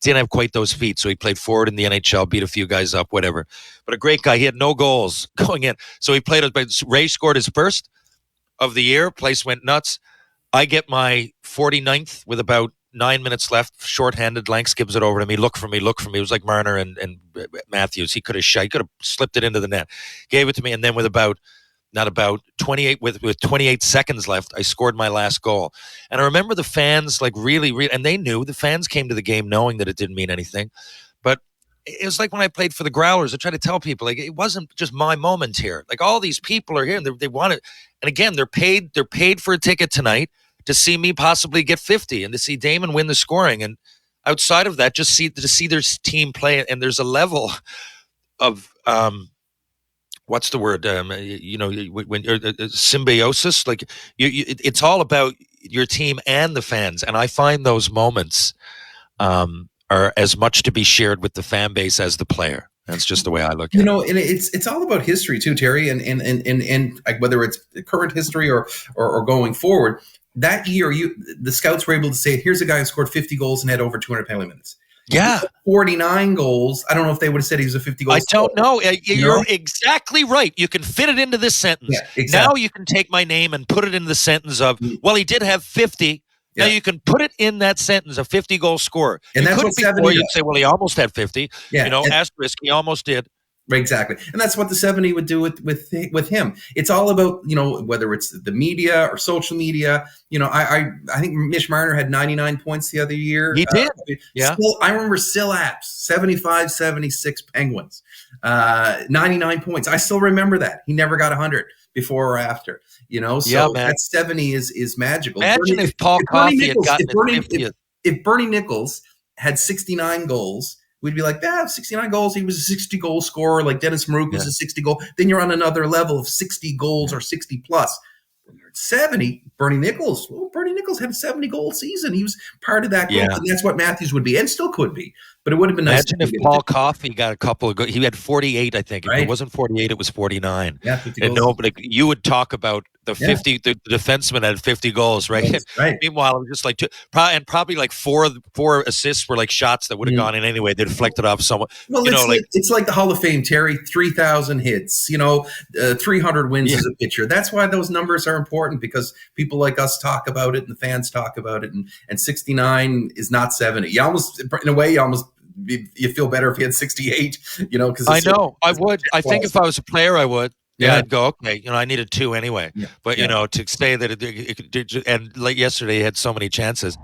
Didn't have quite those feet, so he played forward in the NHL, beat a few guys up, whatever. But a great guy. He had no goals going in. So he played. Ray scored his first of the year. Place went nuts. I get my 49th with about 9 minutes left, shorthanded. Lanks gives it over to me. Look for me. It was like Marner and Matthews. He could have slipped it into the net. Gave it to me, and then with about 28 with 28 seconds left, I scored my last goal. And I remember the fans like really, and they knew, the fans came to the game knowing that it didn't mean anything. But it was like when I played for the Growlers, I tried to tell people, like, it wasn't just my moment here. Like, all these people are here, and they want it. And again, they're paid for a ticket tonight to see me possibly get 50 and to see Damon win the scoring. And outside of that, just to see their team play. And there's a level of, what's the word? When symbiosis, like it's all about your team and the fans. And I find those moments are as much to be shared with the fan base as the player. That's just the way I look at it. And it's all about history too, Terry, and whether it's current history or going forward. That year, the scouts were able to say, here's a guy who scored 50 goals and had over 200 penalty minutes. Yeah. 49 goals. I don't know if they would have said he was a 50 goal I don't know. You're know? exactly right. You can fit it into this sentence. Yeah, exactly. Now you can take my name and put it in the sentence of, well, he did have 50. Now you can put it in that sentence, a 50-goal scorer. And you that's what 70 you'd say, well, he almost had 50. Yeah. Asterisk, he almost did. Exactly. And that's what the 70 would do with him. It's all about, whether it's the media or social media. I think Mitch Marner had 99 points the other year. He did. Yeah. I remember Apps, 75, 76 Penguins, 99 points. I still remember that. He never got 100 before or after, so that 70 is magical. Imagine if Paul Coffey had gotten if Bernie Nichols had 69 goals, we'd be like, 69 goals. He was a 60-goal scorer, like Dennis Maruk was a 60-goal. Then you're on another level of 60 goals or 60 plus. When you're at 70, Bernie Nichols had a 70-goal season. He was part of that group, and that's what Matthews would be, and still could be. But it would have been nice. Imagine if Paul Coffey got a couple of goals. He had 48, I think. If it wasn't 48, it was 49. Yeah, 50 and goals. but you would talk about the 50. The defenseman had 50 goals, right? Right. Meanwhile, it was just like probably like four assists were like shots that would have gone in anyway. They deflected off someone. Well, it's like the Hall of Fame, Terry. 3,000 hits. 300 wins as a pitcher. That's why those numbers are important, because people like us talk about it and the fans talk about it. And 69 is not 70. You almost feel better if he had 68. Because I know I would. I think if I was a player, I would. Yeah, I'd go, okay, I needed 2 anyway. Yeah. But, to say that and like yesterday, he had so many chances.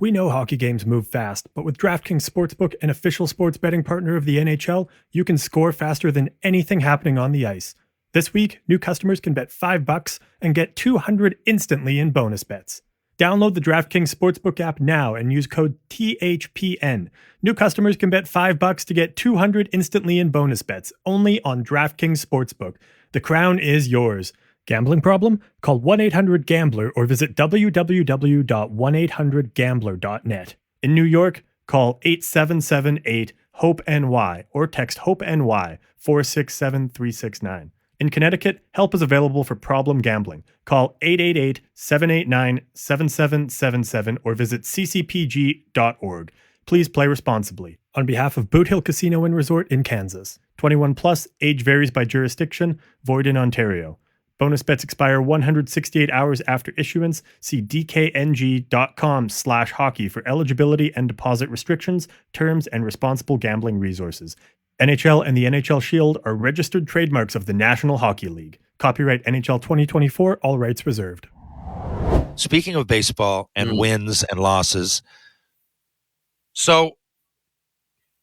We know hockey games move fast, but with DraftKings Sportsbook, an official sports betting partner of the NHL, you can score faster than anything happening on the ice. This week, new customers can bet $5 and get $200 instantly in bonus bets. Download the DraftKings Sportsbook app now and use code THPN. New customers can bet $5 to get $200 instantly in bonus bets, only on DraftKings Sportsbook. The crown is yours. Gambling problem? Call 1-800-GAMBLER or visit www.1800gambler.net. In New York, call 877-8-HOPE-NY or text HOPE-NY 467-369. In Connecticut, help is available for problem gambling. Call 888-789-7777 or visit ccpg.org. Please play responsibly. On behalf of Boot Hill Casino and Resort in Kansas. 21 plus, age varies by jurisdiction, void in Ontario. Bonus bets expire 168 hours after issuance. See dkng.com/hockey for eligibility and deposit restrictions, terms, and responsible gambling resources. NHL and the NHL Shield are registered trademarks of the National Hockey League. Copyright NHL 2024, all rights reserved. Speaking of baseball and wins and losses, so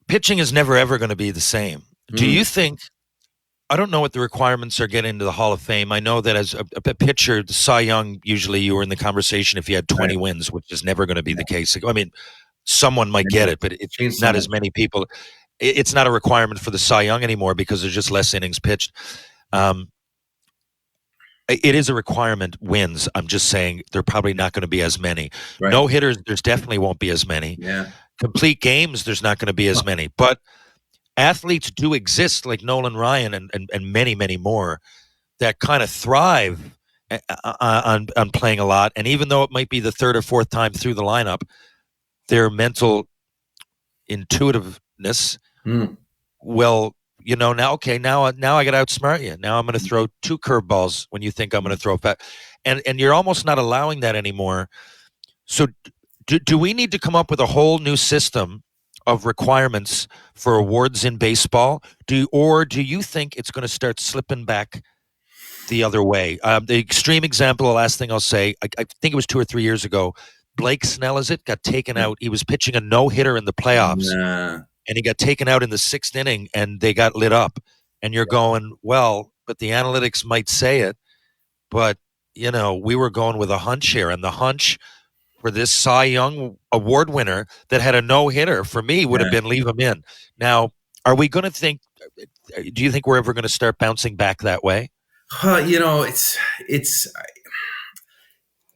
pitching is never, ever going to be the same. Do you think, I don't know what the requirements are getting into the Hall of Fame. I know that as a pitcher, the Cy Young, usually you were in the conversation if you had 20 wins, which is never going to be the case. I mean, someone might get it, but it's not as many people. It's not a requirement for the Cy Young anymore because there's just less innings pitched. It is a requirement, wins. I'm just saying they're probably not going to be as many. Right. No hitters, there's definitely won't be as many. Yeah. Complete games, there's not going to be as many. But athletes do exist like Nolan Ryan and many, many more that kind of thrive on playing a lot. And even though it might be the third or fourth time through the lineup, their mental intuitiveness will, now I got to outsmart you. Now I'm going to throw 2 curveballs when you think I'm going to throw back. And you're almost not allowing that anymore. So do we need to come up with a whole new system of requirements for awards in baseball? Do you think it's going to start slipping back the other way? The extreme example, the last thing I'll say, I think it was 2 or 3 years ago, Blake Snell, got taken out. He was pitching a no-hitter in the playoffs. And he got taken out in the 6th inning, and they got lit up. And you're going, well, but the analytics might say it. But, we were going with a hunch here. And the hunch for this Cy Young award winner that had a no-hitter, for me, would have been leave him in. Now, are we going to do you think we're ever going to start bouncing back that way?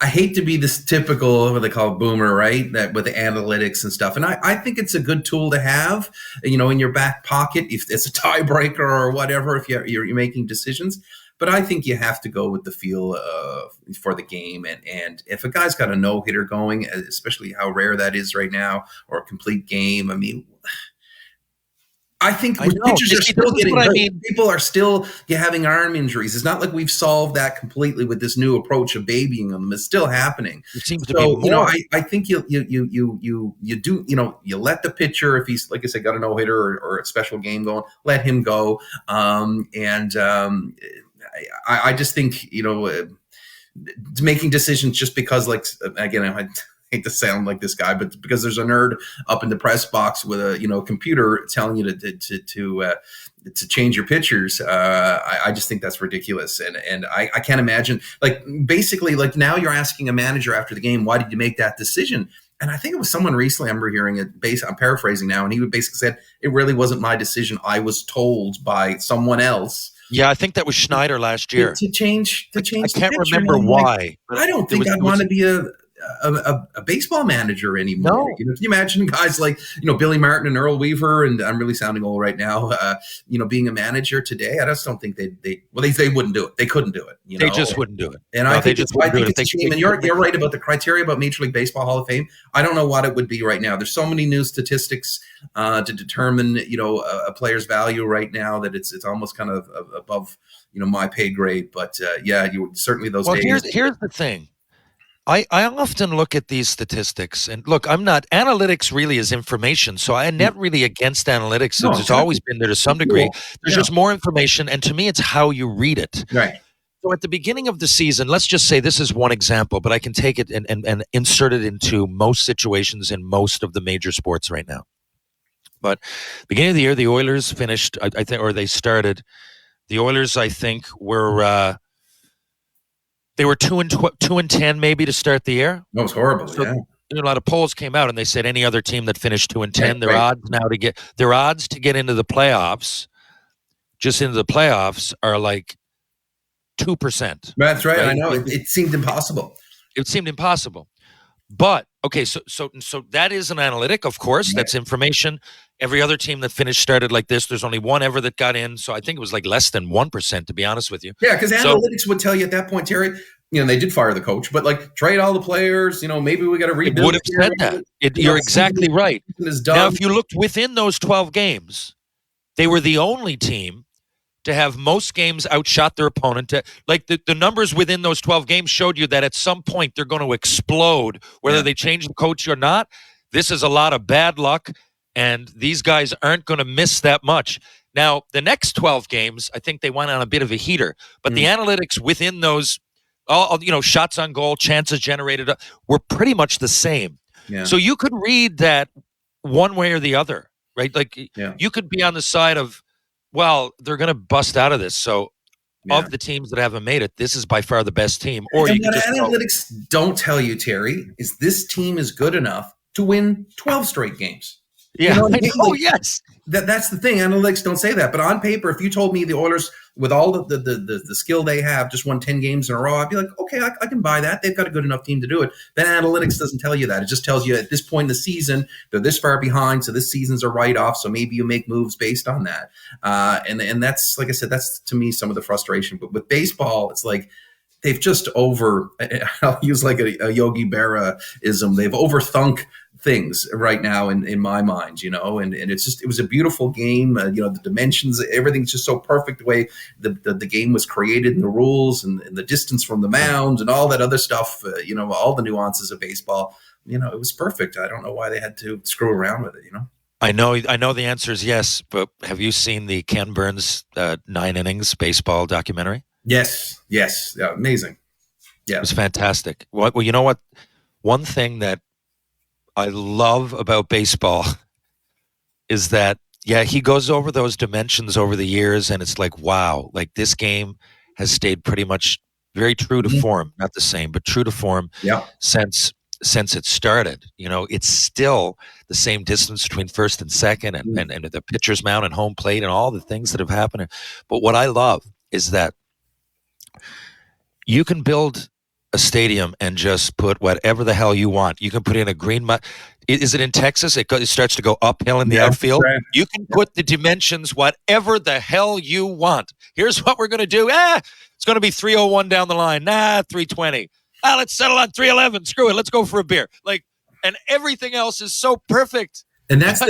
I hate to be this typical, what they call boomer, right? That with the analytics and stuff. And I think it's a good tool to have, in your back pocket, if it's a tiebreaker or whatever, if you're making decisions. But I think you have to go with the feel for the game. And if a guy's got a no-hitter going, especially how rare that is right now, or a complete game, I mean, I think pitchers are still getting hurt. People are still having arm injuries. It's not like we've solved that completely with this new approach of babying them. It's still happening. It seems to be more. I think you do, you let the pitcher, if he's, like I said, got a no-hitter or a special game going, let him go. I just think, making decisions just because, like, again, I hate to sound like this guy, but because there's a nerd up in the press box with a computer telling you to change your pitchers, I just think that's ridiculous. And I can't imagine, like, basically, like, now you're asking a manager after the game, why did you make that decision? And I think it was someone recently, I remember hearing it, I'm paraphrasing now, and he basically said, it really wasn't my decision. I was told by someone else. Yeah, I think that was Schneider last year. To change. I can't remember why. I don't think I'd want to be a baseball manager anymore. No. Can you imagine guys like, Billy Martin and Earl Weaver, and I'm really sounding old right now, being a manager today? I just don't think they wouldn't do it. They couldn't do it. They just wouldn't do it. And I think it's a shame. And you're right about the criteria about Major League Baseball Hall of Fame. I don't know what it would be right now. There's so many new statistics to determine, a player's value right now that it's almost kind of above, my pay grade. But you certainly those days. Here's the thing. I often look at these statistics, and look, analytics really is information, so I'm not really against analytics. No, it's always been there to some degree. There's just more information, and to me, it's how you read it. Right. So at the beginning of the season, let's just say this is one example, but I can take it and insert it into most situations in most of the major sports right now. But beginning of the year, the Oilers finished, I think, or they started. The Oilers, I think, were they were 2-10 maybe to start the year. That was horrible. So, a lot of polls came out, and they said any other team that finished 2-10, their odds to get into the playoffs, just into the playoffs, are like 2%. That's right. I know it seemed impossible. It seemed impossible. But okay, so that is an analytic, of course. Right. That's information. Every other team that finished started like this. There's only one ever that got in. So I think it was like less than 1%, to be honest with you. Yeah, because analytics would tell you at that point, Terry, they did fire the coach, but like trade all the players, maybe we got to rebuild. It would have said that. You're exactly right. Now, if you looked within those 12 games, they were the only team to have most games outshot their opponent. Like the numbers within those 12 games showed you that at some point they're going to explode, whether they change the coach or not. This is a lot of bad luck, and these guys aren't going to miss that much. Now, the next 12 games, I think they went on a bit of a heater, but the analytics within those, shots on goal, chances generated, were pretty much the same. Yeah. So you could read that one way or the other, right? Like you could be on the side of, well, they're going to bust out of this. So of the teams that haven't made it, this is by far the best team. Or and what analytics don't tell you, Terry, is this team is good enough to win 12 straight games. Yeah. Yes. That's the thing. Analytics don't say that. But on paper, if you told me the Oilers, with all the skill they have, just won 10 games in a row, I'd be like, okay, I can buy that. They've got a good enough team to do it. Then analytics doesn't tell you that. It just tells you at this point in the season, they're this far behind, so this season's a write-off, so maybe you make moves based on that. And that's, like I said, that's to me some of the frustration. But with baseball, it's like they've just I'll use like a Yogi Berra-ism, they've overthunk things right now in my mind, and it was a beautiful game. The dimensions, everything's just so perfect the way the game was created, and the rules and the distance from the mound and all that other stuff, all the nuances of baseball, it was perfect. I don't know why they had to screw around with it, I know the answer is yes, but have you seen the Ken Burns 9 innings baseball documentary? Yes. Yeah, amazing. Yeah. It was fantastic. Well, you know what? One thing that I love about baseball is that, he goes over those dimensions over the years, and it's like, wow, like this game has stayed pretty much very true to form, not the same, but true to form since it started. It's still the same distance between first and second, and the pitcher's mound and home plate and all the things that have happened. But what I love is that you can build a stadium and just put whatever the hell you want. You can put in a green Is it in Texas? It starts to go uphill in the outfield. Right. You can put the dimensions whatever the hell you want. Here's what we're going to do. It's going to be 301 down the line. 320. Let's settle on 311. Screw it. Let's go for a beer. And everything else is so perfect. And that's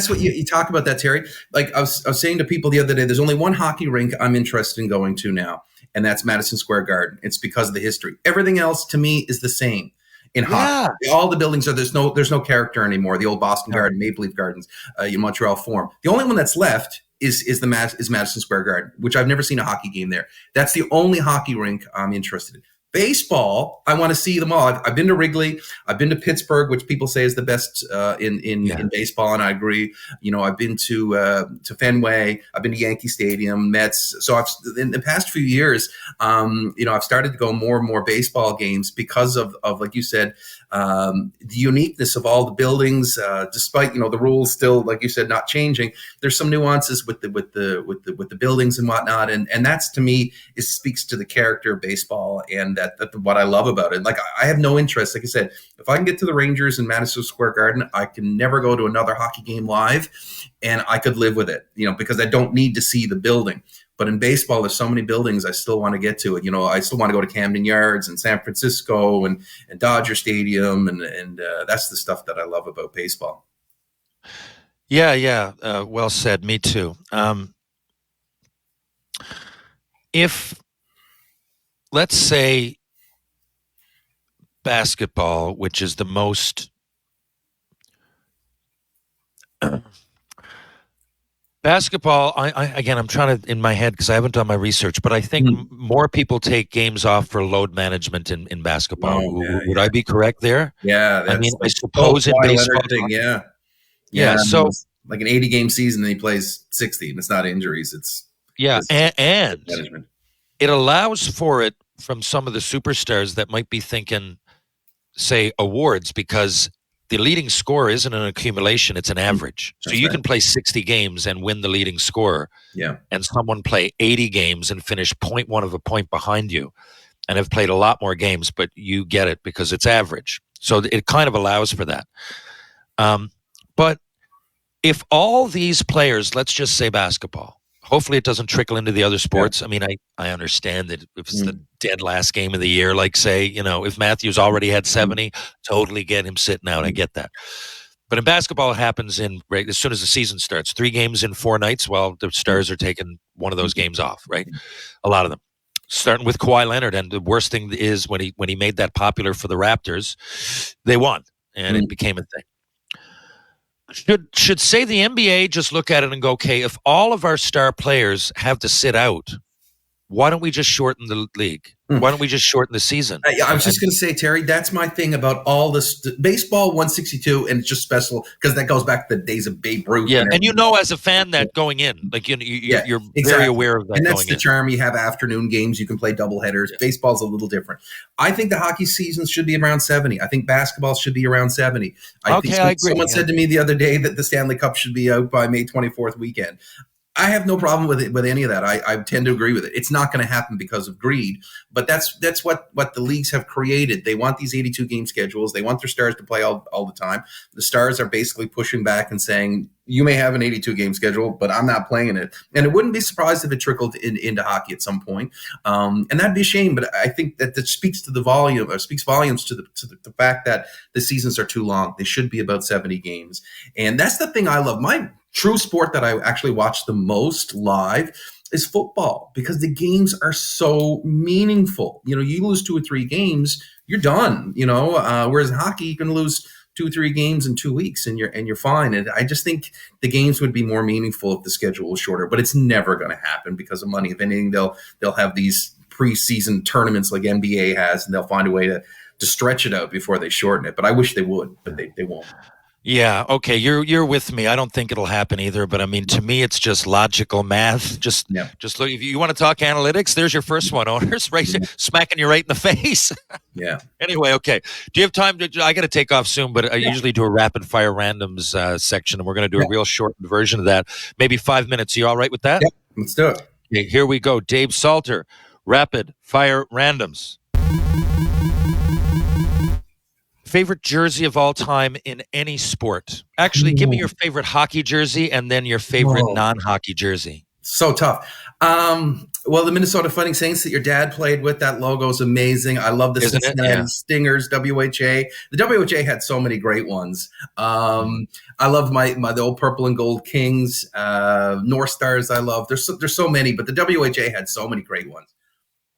what you talk about that, Terry. Like I was saying to people the other day, there's only one hockey rink I'm interested in going to now, and that's Madison Square Garden. It's because of the history. Everything else to me is the same. In hockey, all the buildings there's no character anymore. The old Boston Garden, Maple Leaf Gardens, Montreal Forum. The only one that's left is Madison Square Garden, which I've never seen a hockey game there. That's the only hockey rink I'm interested in. Baseball, I want to see them all. I've been to Wrigley. I've been to Pittsburgh, which people say is the best in baseball, and I agree. I've been to Fenway. I've been to Yankee Stadium, Mets. So in the past few years, I've started to go more and more baseball games because of like you said, the uniqueness of all the buildings. Despite the rules still, like you said, not changing. There's some nuances with the buildings and whatnot, and that's to me speaks to the character of baseball and. That's what I love about it. Like I have no interest. Like I said, if I can get to the Rangers in Madison Square Garden, I can never go to another hockey game live, and I could live with it. Because I don't need to see the building. But in baseball, there's so many buildings I still want to get to it. I still want to go to Camden Yards and San Francisco and Dodger Stadium, and that's the stuff that I love about baseball. Yeah. Well said. Me too. If let's say basketball, which is the most basketball. I'm trying to in my head because I haven't done my research, but I think more people take games off for load management in basketball. Would I be correct there? Yeah, I suppose in baseball. Yeah. So like an 80-game season, then he plays 60, and it's not injuries. It's and management. It allows for it from some of the superstars that might be thinking, say, awards, because the leading scorer isn't an accumulation, it's an average. So you can play 60 games and win the leading scorer. Yeah. And someone play 80 games and finish 0.1 of a point behind you and have played a lot more games, but you get it because it's average. So it kind of allows for that. But if all these players, let's just say basketball, hopefully it doesn't trickle into the other sports. Yeah. I understand that if it's the dead last game of the year, like say, if Matthews already had 70, totally get him sitting out. I get that. But in basketball, it happens as soon as the season starts. 3 games in 4 nights, well, the Stars are taking one of those games off, right? A lot of them. Starting with Kawhi Leonard, and the worst thing is when he made that popular for the Raptors, they won, and it became a thing. Should say the NBA just look at it and go, okay, if all of our star players have to sit out, why don't we just shorten the league? Why don't we just shorten the season? I was just going to say, Terry, that's my thing about all this. Baseball 162, and it's just special because that goes back to the days of Babe Ruth. Yeah, and as a fan that going in, like you're exactly. Very aware of that. And that's the charm. You have afternoon games. You can play doubleheaders. Yeah. Baseball's a little different. I think the hockey season should be around 70. I think basketball should be around 70. I agree. Someone said to me the other day that the Stanley Cup should be out by May 24th weekend. I have no problem with any of that. I tend to agree with it. It's not going to happen because of greed, but that's what the leagues have created. They want these 82 game schedules. They want their stars to play all the time. The Stars are basically pushing back and saying, you may have an 82 game schedule, but I'm not playing it. And it wouldn't be surprised if it trickled into hockey at some point. And that'd be a shame, but I think that speaks to the volume, or speaks volumes to the fact that the seasons are too long. They should be about 70 games. And that's the thing I love. My true sport that I actually watch the most live is football, because the games are so meaningful. You lose 2 or 3 games, you're done. Whereas in hockey, you can lose 2 or 3 games in 2 weeks and you're fine. And I just think the games would be more meaningful if the schedule was shorter, but it's never going to happen because of money. If anything, they'll have these preseason tournaments like NBA has, and they'll find a way to stretch it out before they shorten it. But I wish they would, but they won't. Yeah, okay, you're with me. I don't think it'll happen either, but to me, it's just logical math. Just look. If you want to talk analytics, there's your first one, owners, right? Smacking you right in the face. Yeah. Anyway, okay. Do you have time I got to take off soon, but I usually do a rapid fire randoms section, and we're going to do a real shortened version of that. Maybe 5 minutes. Are you all right with that? Yeah, let's do it. Okay, here we go. Dave Salter, rapid fire randoms. Favorite jersey of all time in any sport? Actually, give me your favorite hockey jersey and then your favorite non-hockey jersey. So tough. Well, the Minnesota Fighting Saints that your dad played with, that logo is amazing. I love the Cincinnati Stingers, WHA. The WHA had so many great ones. I love the old purple and gold Kings, North Stars. I love. There's so many, but the WHA had so many great ones.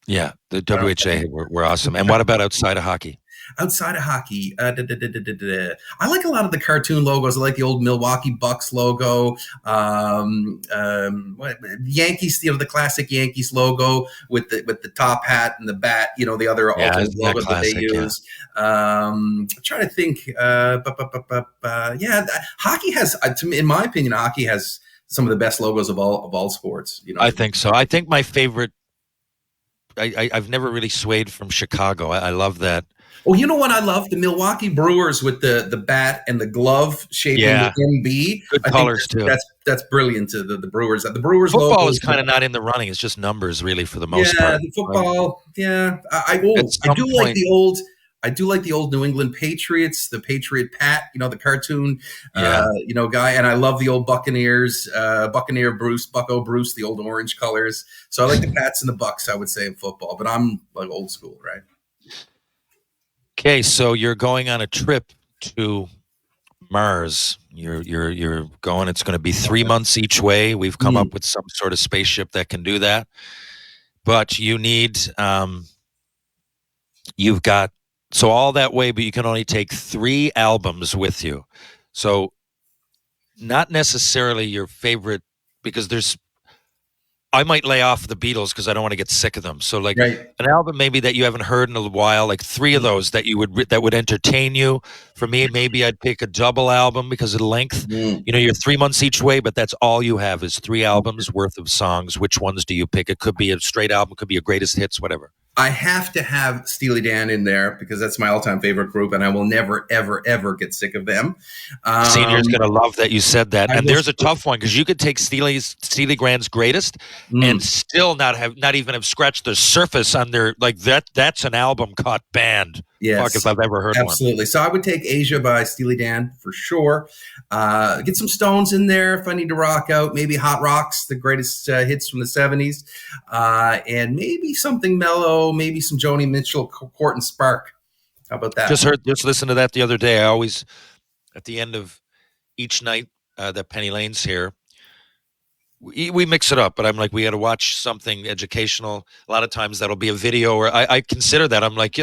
Yeah, the WHA were awesome. And what about outside of hockey? Outside of hockey, I like a lot of the cartoon logos. I like the old Milwaukee Bucks logo, Yankees, the classic Yankees logo with the top hat and the bat. The other logos that they use. I'm trying to think. Hockey has, in my opinion, hockey has some of the best logos of all sports. I think so. I think my favorite. I've never really swayed from Chicago. I love that. Oh, you know what I love? The Milwaukee Brewers with the bat and the glove shaping the MB. Good colors too. That's brilliant. The Brewers. The Brewers football is kind of not in the running. It's just numbers, really, for the most part. Yeah, the football. Yeah, I do like the old New England Patriots, the Patriot Pat. The cartoon. Guy, and I love the old Buccaneers. Buccaneer Bruce, Bucko Bruce, the old orange colors. So I like the Pats and the Bucks. I would say in football, but I'm like old school, right? Okay, so you're going on a trip to Mars. You're going. It's going to be 3 months each way. We've come up with some sort of spaceship that can do that, but you need. You've got all that way, but you can only take 3 albums with you. So, not necessarily your favorite, because I might lay off the Beatles because I don't want to get sick of them. So an album maybe that you haven't heard in a while, like 3 of those that that would entertain you. For me, maybe I'd pick a double album because of the length. You're 3 months each way, but that's all you have is 3 albums worth of songs. Which ones do you pick? It could be a straight album, could be a greatest hits, whatever. I have to have Steely Dan in there because that's my all-time favorite group, and I will never, ever, ever get sick of them. Senior's going to love that you said that. And there's a tough one because you could take Steely Dan's greatest and still not even have scratched the surface on their that's an album caught banned. Yes, fuck if I've ever heard one. Absolutely. So I would take Asia by Steely Dan for sure. Get some Stones in there if I need to rock out. Maybe Hot Rocks, the greatest hits from the 70s. And maybe something mellow, maybe some Joni Mitchell, Court and Spark. How about that? Just listened to that the other day. I always, at the end of each night that Penny Lane's here, we mix it up, but I'm like, we got to watch something educational. A lot of times that'll be a video, or I consider that. I'm like,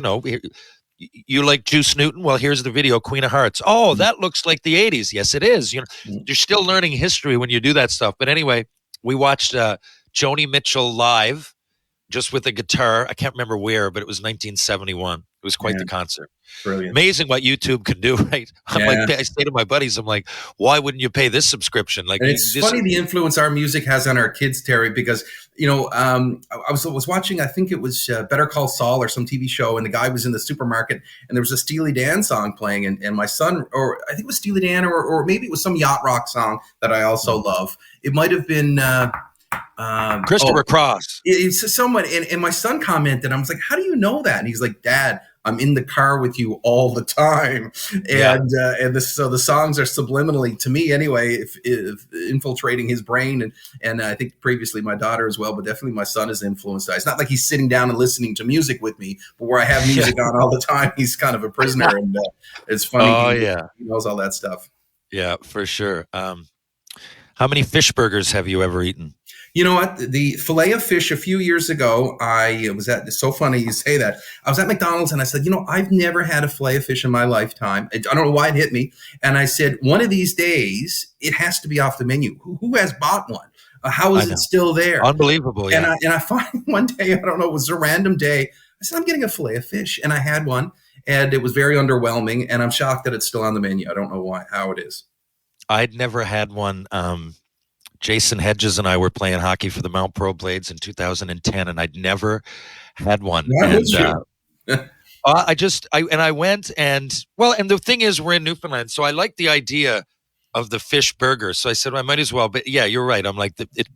you like Juice Newton? Well, here's the video, Queen of Hearts. Oh, that looks like the 80s. Yes, it is. You're still learning history when you do that stuff. But anyway, we watched Joni Mitchell live, just with a guitar. I can't remember where, but it was 1971. It was quite the concert. Brilliant. Amazing what YouTube can do, right? I say to my buddies, I'm like, why wouldn't you pay this subscription? Like, and it's funny the influence our music has on our kids, Terry, because, I was watching, I think it was Better Call Saul or some TV show, and the guy was in the supermarket, and there was a Steely Dan song playing, and my son, or I think it was Steely Dan, or maybe it was some yacht rock song that I also love. It might have been Christopher Cross. It's someone, and my son commented, I was like, how do you know that? And he's like, Dad, I'm in the car with you all the time. So the songs are subliminally, to me anyway, if infiltrating his brain. And I think previously my daughter as well, but definitely my son is influenced. It's not like he's sitting down and listening to music with me, but where I have music on all the time, he's kind of a prisoner. And it's funny. He knows all that stuff. Yeah, for sure. How many fish burgers have you ever eaten? You know what? The fillet of fish a few years ago, it's so funny you say that. I was at McDonald's and I said, I've never had a fillet of fish in my lifetime. I don't know why it hit me. And I said, one of these days, it has to be off the menu. Who has bought one? How is it still there? Unbelievable. Yeah. And I finally one day, I don't know, it was a random day. I said, I'm getting a fillet of fish. And I had one and it was very underwhelming. And I'm shocked that it's still on the menu. I don't know how it is. I'd never had one. Jason Hedges and I were playing hockey for the Mount Pro Blades in 2010, and I'd never had one. I went and the thing is, we're in Newfoundland, so I like the idea of the fish burger. So I said, well, I might as well. But yeah, you're right. I'm like,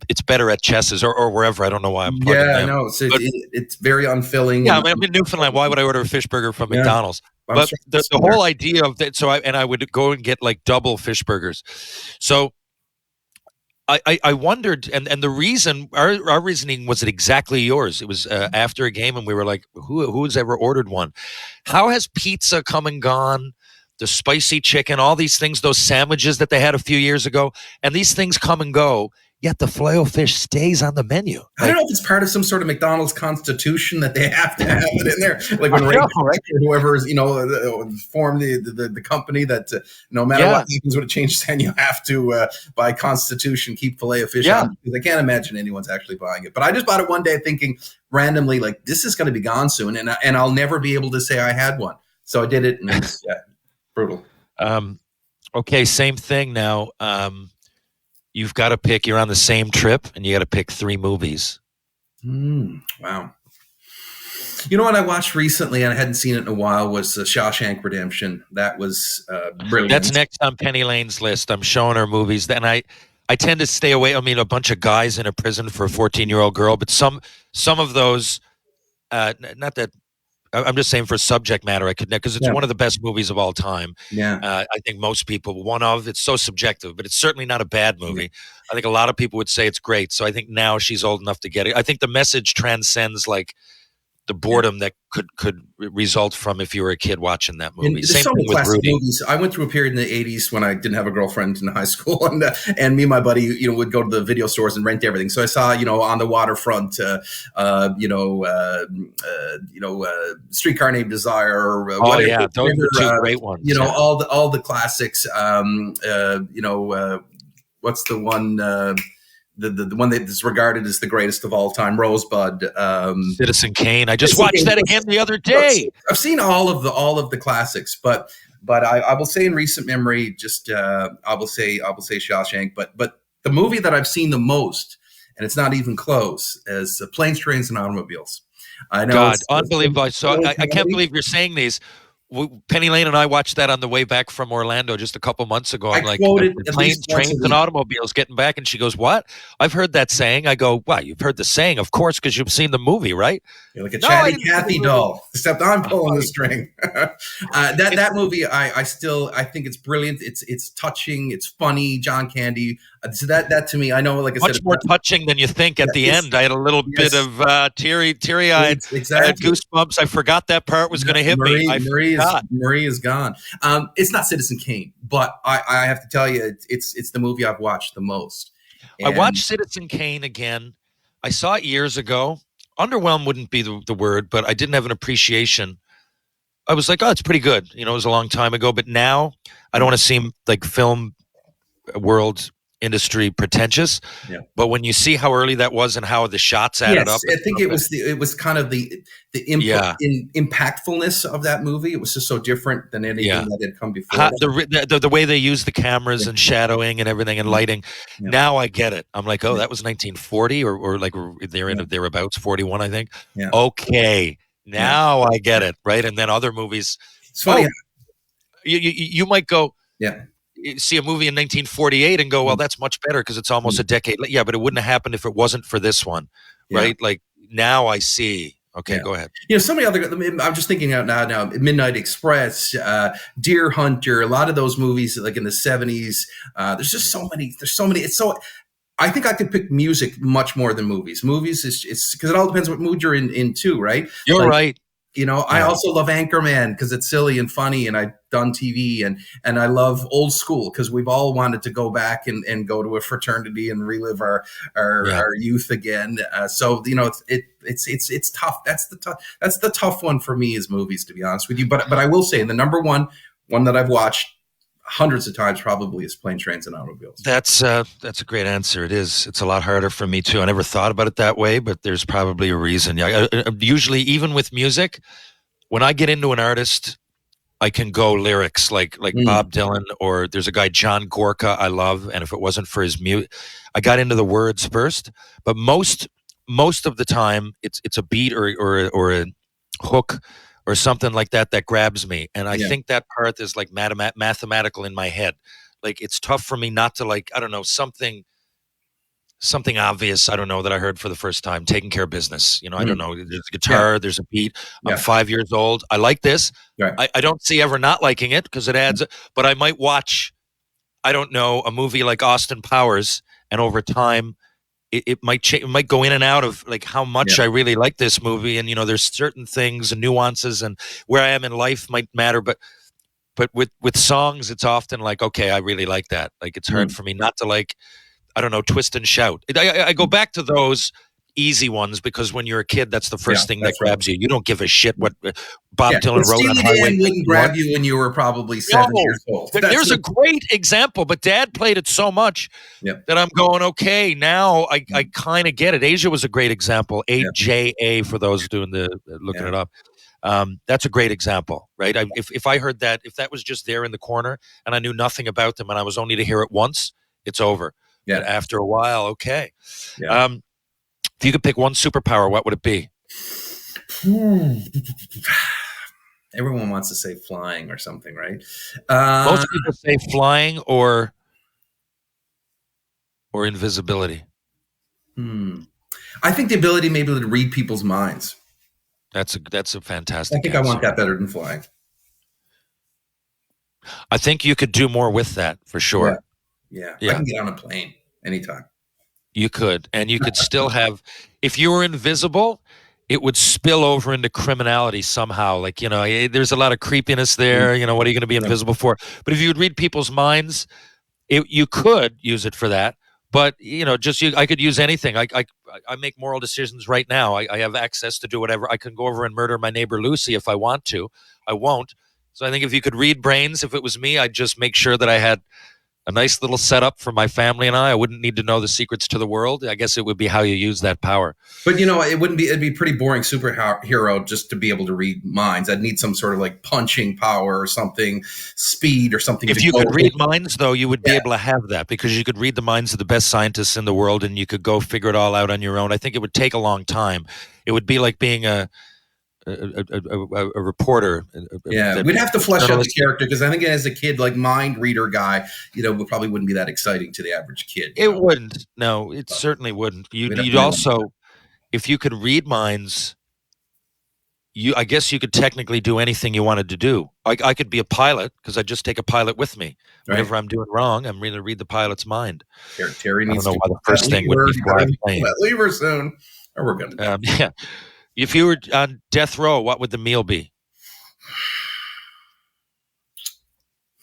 it's better at Chess's or wherever. I don't know why I'm. I know. It's very unfilling. Yeah, I'm in Newfoundland. Why would I order a fish burger from McDonald's? But the whole idea of that, I would go and get like double fish burgers. So I wondered, and the reason, our reasoning was exactly yours. It was after a game, and we were like, who's ever ordered one? How has pizza come and gone? The spicy chicken, all these things, those sandwiches that they had a few years ago, and these things come and go, yet the filet-o-fish stays on the menu. I don't know if it's part of some sort of McDonald's constitution that they have to have it in there. Like when Ray or whoever's, formed the company that no matter what happens with a change stand, you have to, by constitution, keep filet-o-fish on. Because I can't imagine anyone's actually buying it. But I just bought it one day thinking randomly, like, this is going to be gone soon, and I'll never be able to say I had one. So I did it, and it's brutal. Okay, same thing now. You've got to pick. You're on the same trip, and you got to pick 3 movies. Wow. You know what I watched recently, and I hadn't seen it in a while, was Shawshank Redemption. That was brilliant. That's next on Penny Lane's list. I'm showing her movies, and I tend to stay away. I mean, a bunch of guys in a prison for a 14-year-old girl, but some of those, not that. I'm just saying for subject matter, I could, because it's one of the best movies of all time. Yeah. I think most people, it's so subjective, but it's certainly not a bad movie. I think a lot of people would say it's great. So I think now she's old enough to get it. I think the message transcends like the boredom that could result from if you were a kid watching that movie. Same thing with Rudy. Movies. I went through a period in the 80s when I didn't have a girlfriend in high school, and me and my buddy, would go to the video stores and rent everything. So I saw, On the Waterfront, Streetcar Named Desire, or whatever. Yeah, those are 2 great ones. All the classics. What's the one? The one that is regarded as the greatest of all time, Rosebud, Citizen Kane. I just watched that again the other day. I've seen all of the classics, but I will say in recent memory, just I will say Shawshank. But the movie that I've seen the most, and it's not even close, is Planes, Trains, and Automobiles. I know, God, unbelievable! I can't believe you're saying these. Penny Lane and I watched that on the way back from Orlando just a couple months ago. I'm like, Planes, Trains, and Automobiles getting back. And she goes, what? I've heard that saying. I go, what? You've heard the saying? Of course, because you've seen the movie, right? You're like a chatty Cathy doll, except I'm pulling the string. That movie, I think it's brilliant. It's touching. It's funny. John Candy. So that to me, I know, like I said, much more touching than you think at the end. I had a little bit of teary-eyed goosebumps. I forgot that part was going to hit me. Marie is gone. It's not Citizen Kane, but I have to tell you, it's the movie I've watched the most. I watched Citizen Kane again. I saw it years ago. Underwhelmed wouldn't be the word, but I didn't have an appreciation. I was like, oh, it's pretty good. It was a long time ago, but now I don't want to seem like film world industry pretentious, but when you see how early that was and how the shots added up, I think it was kind of the impactfulness of that movie. It was just so different than anything that had come before. The way they use the cameras and shadowing and everything and lighting. Now I get it. I'm like, oh, that was 1940 or like they're in thereabouts 41, I think. Okay, now I get it, right? And then other movies. It's funny. You might go, see a movie in 1948 and go, well, that's much better because it's almost a decade. Yeah, but it wouldn't have happened if it wasn't for this one, right? Like now I see. Okay, go ahead. So many other. I'm just thinking out now. Midnight Express, Deer Hunter, a lot of those movies like in the 70s. There's just so many. There's so many. It's so. I think I could pick music much more than movies. Movies is because it all depends what mood you're in too, right? You're right. I also love Anchorman because it's silly and funny, and I've done TV, and I love Old School because we've all wanted to go back and go to a fraternity and relive our youth again. So it's tough. That's the tough one for me is movies, to be honest with you. But I will say the number one that I've watched hundreds of times probably is Planes, Trains, and Automobiles. That's a great answer. It is. It's a lot harder for me too. I never thought about it that way, but there's probably a reason. Usually, even with music, when I get into an artist, I can go lyrics like Bob Dylan, or there's a guy John Gorka I love, and if it wasn't for his music, I got into the words first. But most of the time, it's a beat or a hook or something like that grabs me. And I think that part is like mathematical in my head. Like it's tough for me not to like, I don't know, something something obvious, I don't know, that I heard for the first time, taking care of business. You know, I don't know. There's a Yeah. guitar, there's a beat. Yeah. I'm 5 years old. I like this. Right. I don't see ever not liking it because it adds, but I might watch, I don't know, a movie like Austin Powers, and over time, it might change. It might go in and out of like how much I really like this movie, and there's certain things and nuances, and where I am in life might matter. But with songs, it's often like, okay, I really like that. Like it's hard for me not to like, I don't know, Twist and Shout. I go back to those easy ones because when you're a kid, that's the first thing that grabs you. You don't give a shit what Bob Dylan wrote on Highway 51. Wouldn't grab you when you were probably 7 years old. There's a great example, but Dad played it so much that I'm going, okay, now I kind of get it. Asia was a great example. AJA for those doing looking it up. That's a great example, right? If I heard that, if that was just there in the corner and I knew nothing about them and I was only to hear it once, it's over. Yeah. But after a while, okay. Yeah. If you could pick one superpower, what would it be? Everyone wants to say flying or something, right? Most people say flying or invisibility. I think the ability maybe to read people's minds. That's a fantastic I think answer. I want that better than flying. I think you could do more with that for sure. Yeah. I can get on a plane anytime. You could, and you could still have, if you were invisible, it would spill over into criminality somehow. Like, there's a lot of creepiness there. What are you going to be invisible for? But if you would read people's minds, you could use it for that. But, I could use anything. I make moral decisions right now. I have access to do whatever. I can go over and murder my neighbor Lucy if I want to. I won't. So I think if you could read brains, if it was me, I'd just make sure that I had a nice little setup for my family and I wouldn't need to know the secrets to the world. I guess it would be how you use that power. But it'd be pretty boring superhero just to be able to read minds. I'd need some sort of like punching power or something, speed or something. If you could read minds, though, you would be able to have that because you could read the minds of the best scientists in the world and you could go figure it all out on your own. I think it would take a long time. It would be like being a reporter. We'd have to flesh out the character because I think as a kid, like mind reader guy, probably wouldn't be that exciting to the average kid. It wouldn't. No, it certainly wouldn't. You'd also, if you could read minds, I guess you could technically do anything you wanted to do. I could be a pilot because I just take a pilot with me. Right. Whenever I'm doing wrong, I'm going to read the pilot's mind. Terry needs I don't know why the first thing would be fly a plane. Leave her soon, or we're going to. If you were on death row, what would the meal be?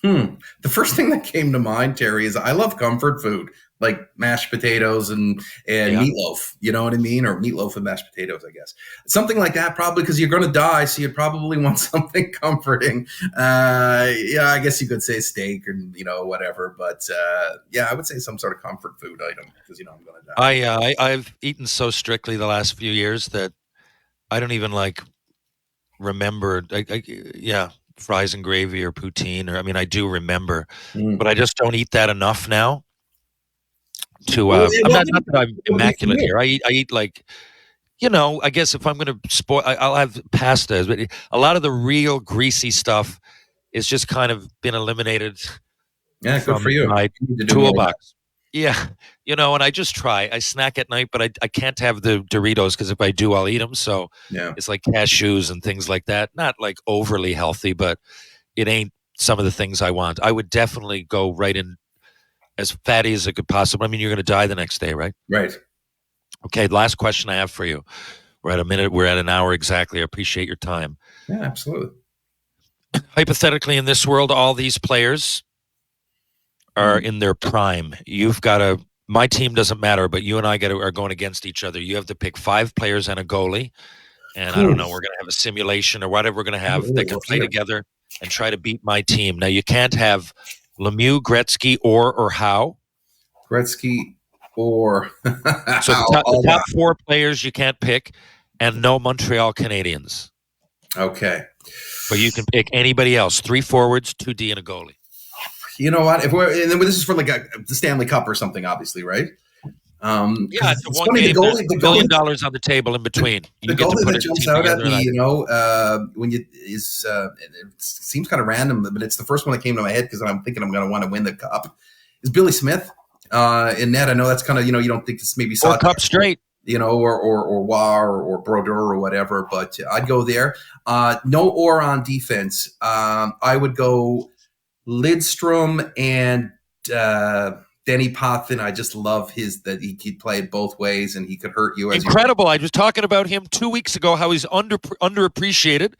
The first thing that came to mind, Terry, is I love comfort food like mashed potatoes and meatloaf. You know what I mean? Or meatloaf and mashed potatoes, I guess. Something like that, probably because you're going to die, so you'd probably want something comforting. I guess you could say steak or whatever, but I would say some sort of comfort food item because I'm going to die. I've eaten so strictly the last few years that I don't even remember. Fries and gravy or poutine, or I do remember, but I just don't eat that enough now. Not that I'm immaculate here. I eat I guess if I'm going to spoil, I'll have pastas, but a lot of the real greasy stuff is just kind of been eliminated. Yeah, good for you. My toolbox. Yeah, and I just try. I snack at night, but I can't have the Doritos because if I do, I'll eat them. So it's like cashews and things like that. Not like overly healthy, but it ain't some of the things I want. I would definitely go right in as fatty as it could possibly. You're going to die the next day, right? Right. Okay, last question I have for you. We're at a minute. We're at an hour exactly. I appreciate your time. Yeah, absolutely. Hypothetically, in this world, all these players are in their prime. My team doesn't matter, but you and I are going against each other. You have to pick 5 players and a goalie. And I don't know, we're going to have a simulation or whatever we're going to have that can play together and try to beat my team. Now, you can't have Lemieux, Gretzky, or Howe. Gretzky or So the top 4 players you can't pick, and no Montreal Canadiens. Okay. But you can pick anybody else. 3 forwards, 2D, and a goalie. You know what? This is for like the Stanley Cup or something, obviously, right? It's a one game. $1 billion on the table in between. The goalie that jumps out at me, when it seems kind of random, but it's the first one that came to my head because I'm thinking I'm going to want to win the cup. Is Billy Smith? In net, I know that's kind of, you don't think this maybe 4 cups straight. or War or Brodeur or whatever, but I'd go there. No Orr on defense. I would go Lidstrom and Denny Potvin. I just love that he could play it both ways and he could hurt you. Incredible. I was talking about him 2 weeks ago, how he's underappreciated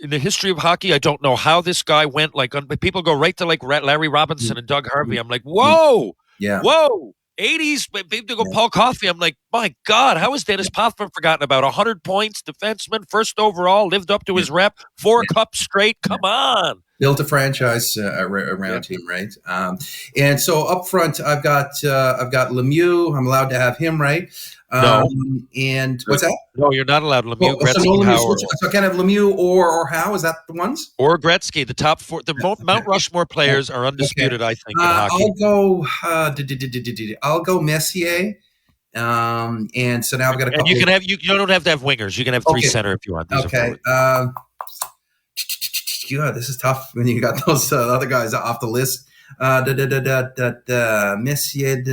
in the history of hockey. I don't know how this guy went. People go right to Larry Robinson and Doug Harvey. I'm like, whoa, whoa. 80s, maybe to go Paul Coffey. I'm like, my God, how is Dennis Potvin forgotten about? 100 points, defenseman, first overall, lived up to his rep, 4 cups straight. Come on. Built a franchise around him, right? And so up front, I've got Lemieux. I'm allowed to have him, right? No. And what's that? No, you're not allowed. Lemieux, Gretzky, so Howe. So I can't have Lemieux or Howe. Is that the ones? Or Gretzky. The top 4. The Mount Rushmore players are undisputed, I think, in hockey. I'll go Messier. And so now I've got a couple. And you don't have to have wingers. You can have 3 center if you want. Okay. Yeah, this is tough when you got those other guys off the list. Messier,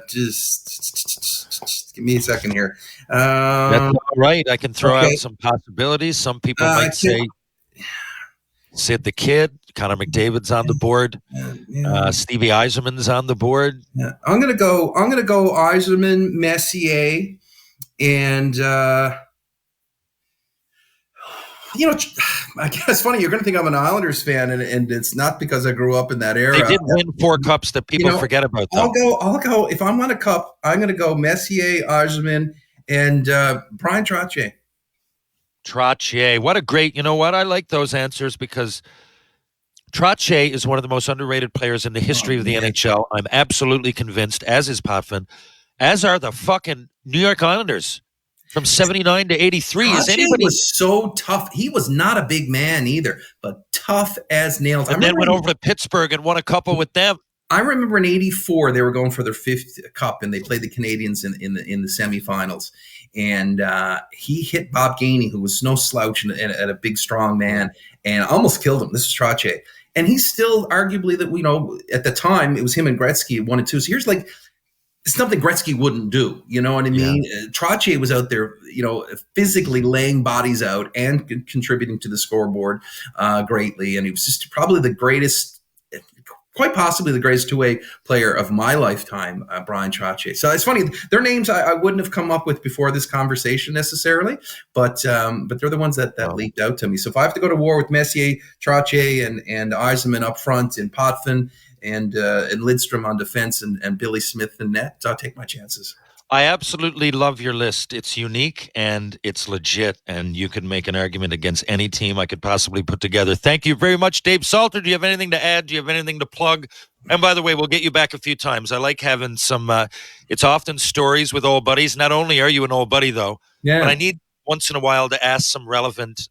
just give me a second here. That's all right. I can throw out some possibilities. Some people might say Sid the Kid, Connor McDavid's on the board. Stevie Yzerman's on the board. Yeah. I'm gonna go Yzerman, Messier, and I guess it's funny. You're going to think I'm an Islanders fan, and it's not because I grew up in that era. They did win 4 cups that people forget about. Though. I'll go. If I'm on a cup, I'm going to go Messier, Yzerman, and Brian Trottier. Trottier, what a great! You know what? I like those answers because Trottier is one of the most underrated players in the history of the NHL. I'm absolutely convinced, as is Potvin, as are the fucking New York Islanders. From 79 to 83. Is anybody was so tough. He was not a big man either, but tough as nails. And then went over to Pittsburgh and won a couple with them. I remember in '84 they were going for their 5th cup and they played the Canadiens in the semifinals. And he hit Bob Gainey, who was no slouch and a big, strong man, and almost killed him. This is Trottier. And he's still arguably at the time, it was him and Gretzky 1 and 2. So here's it's something Gretzky wouldn't do. You know what I mean? Yeah. Trottier was out there, physically laying bodies out and contributing to the scoreboard greatly. And he was just probably the greatest, quite possibly the greatest 2-way player of my lifetime, Brian Trottier. So it's funny, their names I wouldn't have come up with before this conversation necessarily, but they're the ones that leaped out to me. So if I have to go to war with Messier, Trottier, and Yzerman up front, and Potvin, and Lidstrom on defense, and Billy Smith in net, I'll take my chances. I absolutely love your list. It's unique and it's legit, and you can make an argument against any team I could possibly put together. Thank you very much, Dave Salter. Do you have anything to add? Do you have anything to plug? And by the way, we'll get you back a few times. I like having some it's often stories with old buddies. Not only are you an old buddy, though, but I need once in a while to ask some relevant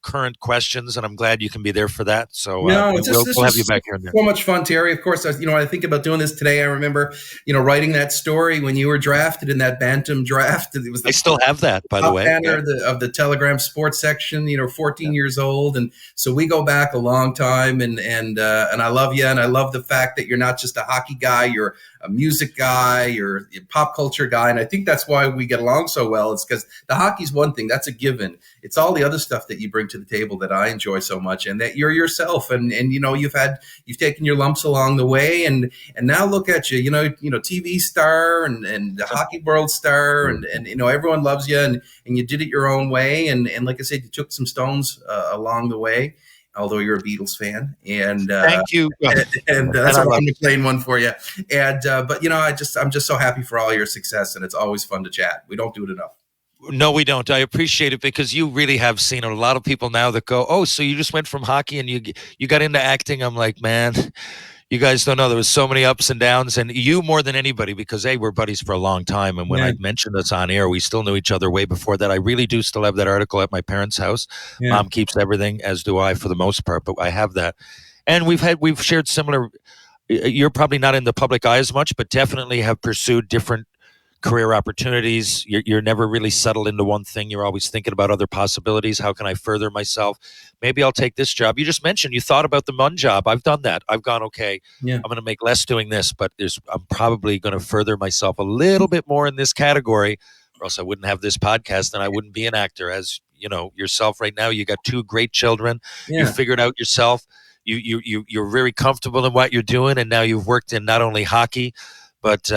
current questions, and I'm glad you can be there for that. So we'll have you back here. So much fun, Terry. Of course, I think about doing this today. I remember, writing that story when you were drafted in that Bantam draft. It was I still have that, by the way. Banner of the Telegram sports section. 14 years old, and so we go back a long time. And I love you, and I love the fact that you're not just a hockey guy. You're a music guy. You're a pop culture guy, and I think that's why we get along so well. It's because the hockey's one thing, that's a given. It's all the other stuff that you bring to the table that I enjoy so much, and that you're yourself, and you've taken your lumps along the way, and now look at you, TV star and the hockey world star, and everyone loves you, and you did it your own way, and like I said, you took some stones along the way. Although you're a Beatles fan, and thank you, and that's why I'm playing one for you. And but I'm just so happy for all your success, and it's always fun to chat. We don't do it enough. No, we don't. I appreciate it because you really have seen a lot of people now that go, oh, so you just went from hockey and you got into acting. I'm like, man, you guys don't know. There was so many ups and downs, and you more than anybody, because we're buddies for a long time. And when I mentioned us on air, we still knew each other way before that. I really do still have that article at my parents' house. Yeah. Mom keeps everything, as do I for the most part, but I have that. And we've shared similar. You're probably not in the public eye as much, but definitely have pursued different career opportunities. You're never really settled into one thing. You're always thinking about other possibilities. How can I further myself? Maybe I'll take this job. You just mentioned you thought about the Munn job. I've done that. I've gone, okay, Yeah. I'm going to make less doing this, but I'm probably going to further myself a little bit more in this category, or else I wouldn't have this podcast and I wouldn't be an actor. As you know yourself right now, you got 2 great children. Yeah. You figured out yourself. You're very comfortable in what you're doing, and now you've worked in not only hockey, but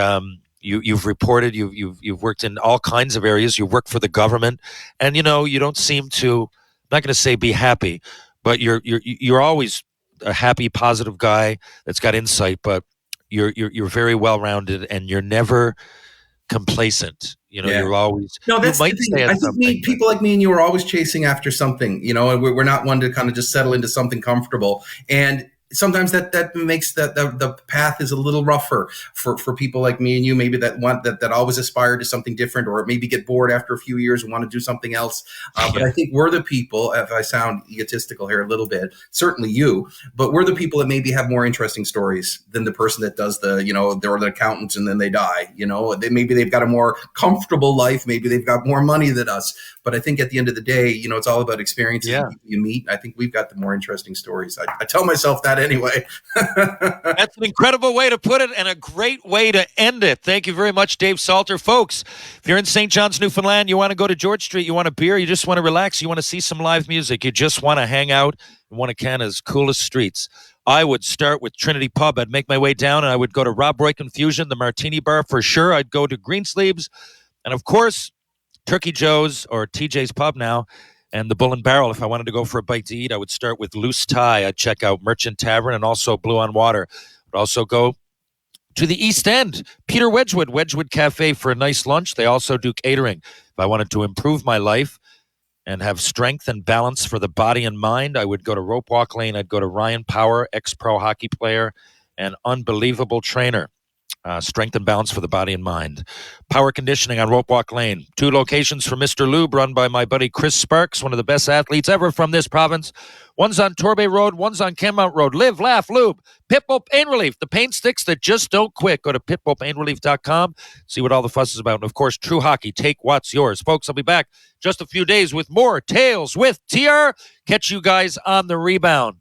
you've reported, you've worked in all kinds of areas. You work for the government, and you don't seem to, I'm not going to say be happy, but you're always a happy, positive guy that's got insight. But you're very well rounded, and you're never complacent. You're always. No, that's the might thing. say I think people like me and you are always chasing after something. And we're not one to kind of just settle into something comfortable. And sometimes that makes the path is a little rougher for people like me and you, maybe that always aspire to something different, or maybe get bored after a few years and want to do something else. But I think we're the people, if I sound egotistical here a little bit, certainly you, but we're the people that maybe have more interesting stories than the person that does they're the accountants and then they die. Maybe they've got a more comfortable life. Maybe they've got more money than us. But I think at the end of the day, it's all about experiences you meet. I think we've got the more interesting stories. I tell myself that anyway. That's an incredible way to put it and a great way to end it. Thank you very much, Dave Salter. Folks, if you're in St. John's, Newfoundland, you want to go to George Street, you want a beer, you just want to relax, you want to see some live music, you just want to hang out in one of Canada's coolest streets, I would start with Trinity Pub. I'd make my way down and I would go to Rob Roy Confusion, the Martini Bar for sure. I'd go to Greensleeves, and of course, Turkey Joe's or TJ's Pub now, and the Bull and Barrel. If I wanted to go for a bite to eat, I would start with Loose Tie. I'd check out Merchant Tavern and also Blue on Water. I'd also go to the East End, Peter Wedgwood Cafe for a nice lunch. They also do catering. If I wanted to improve my life and have strength and balance for the body and mind, I would go to Rope Walk Lane. I'd go to Ryan Power, ex-pro hockey player and unbelievable trainer. Strength and balance for the body and mind. Power Conditioning on Rope Walk Lane. 2 locations for Mr. Lube, run by my buddy Chris Sparks, one of the best athletes ever from this province. One's on Torbay Road, one's on Kenmount Road. Live, laugh, lube. Pitbull Pain Relief, the pain sticks that just don't quit. Go to pitbullpainrelief.com, see what all the fuss is about. And, of course, True Hockey, take what's yours. Folks, I'll be back just a few days with more Tales with TR. Catch you guys on the rebound.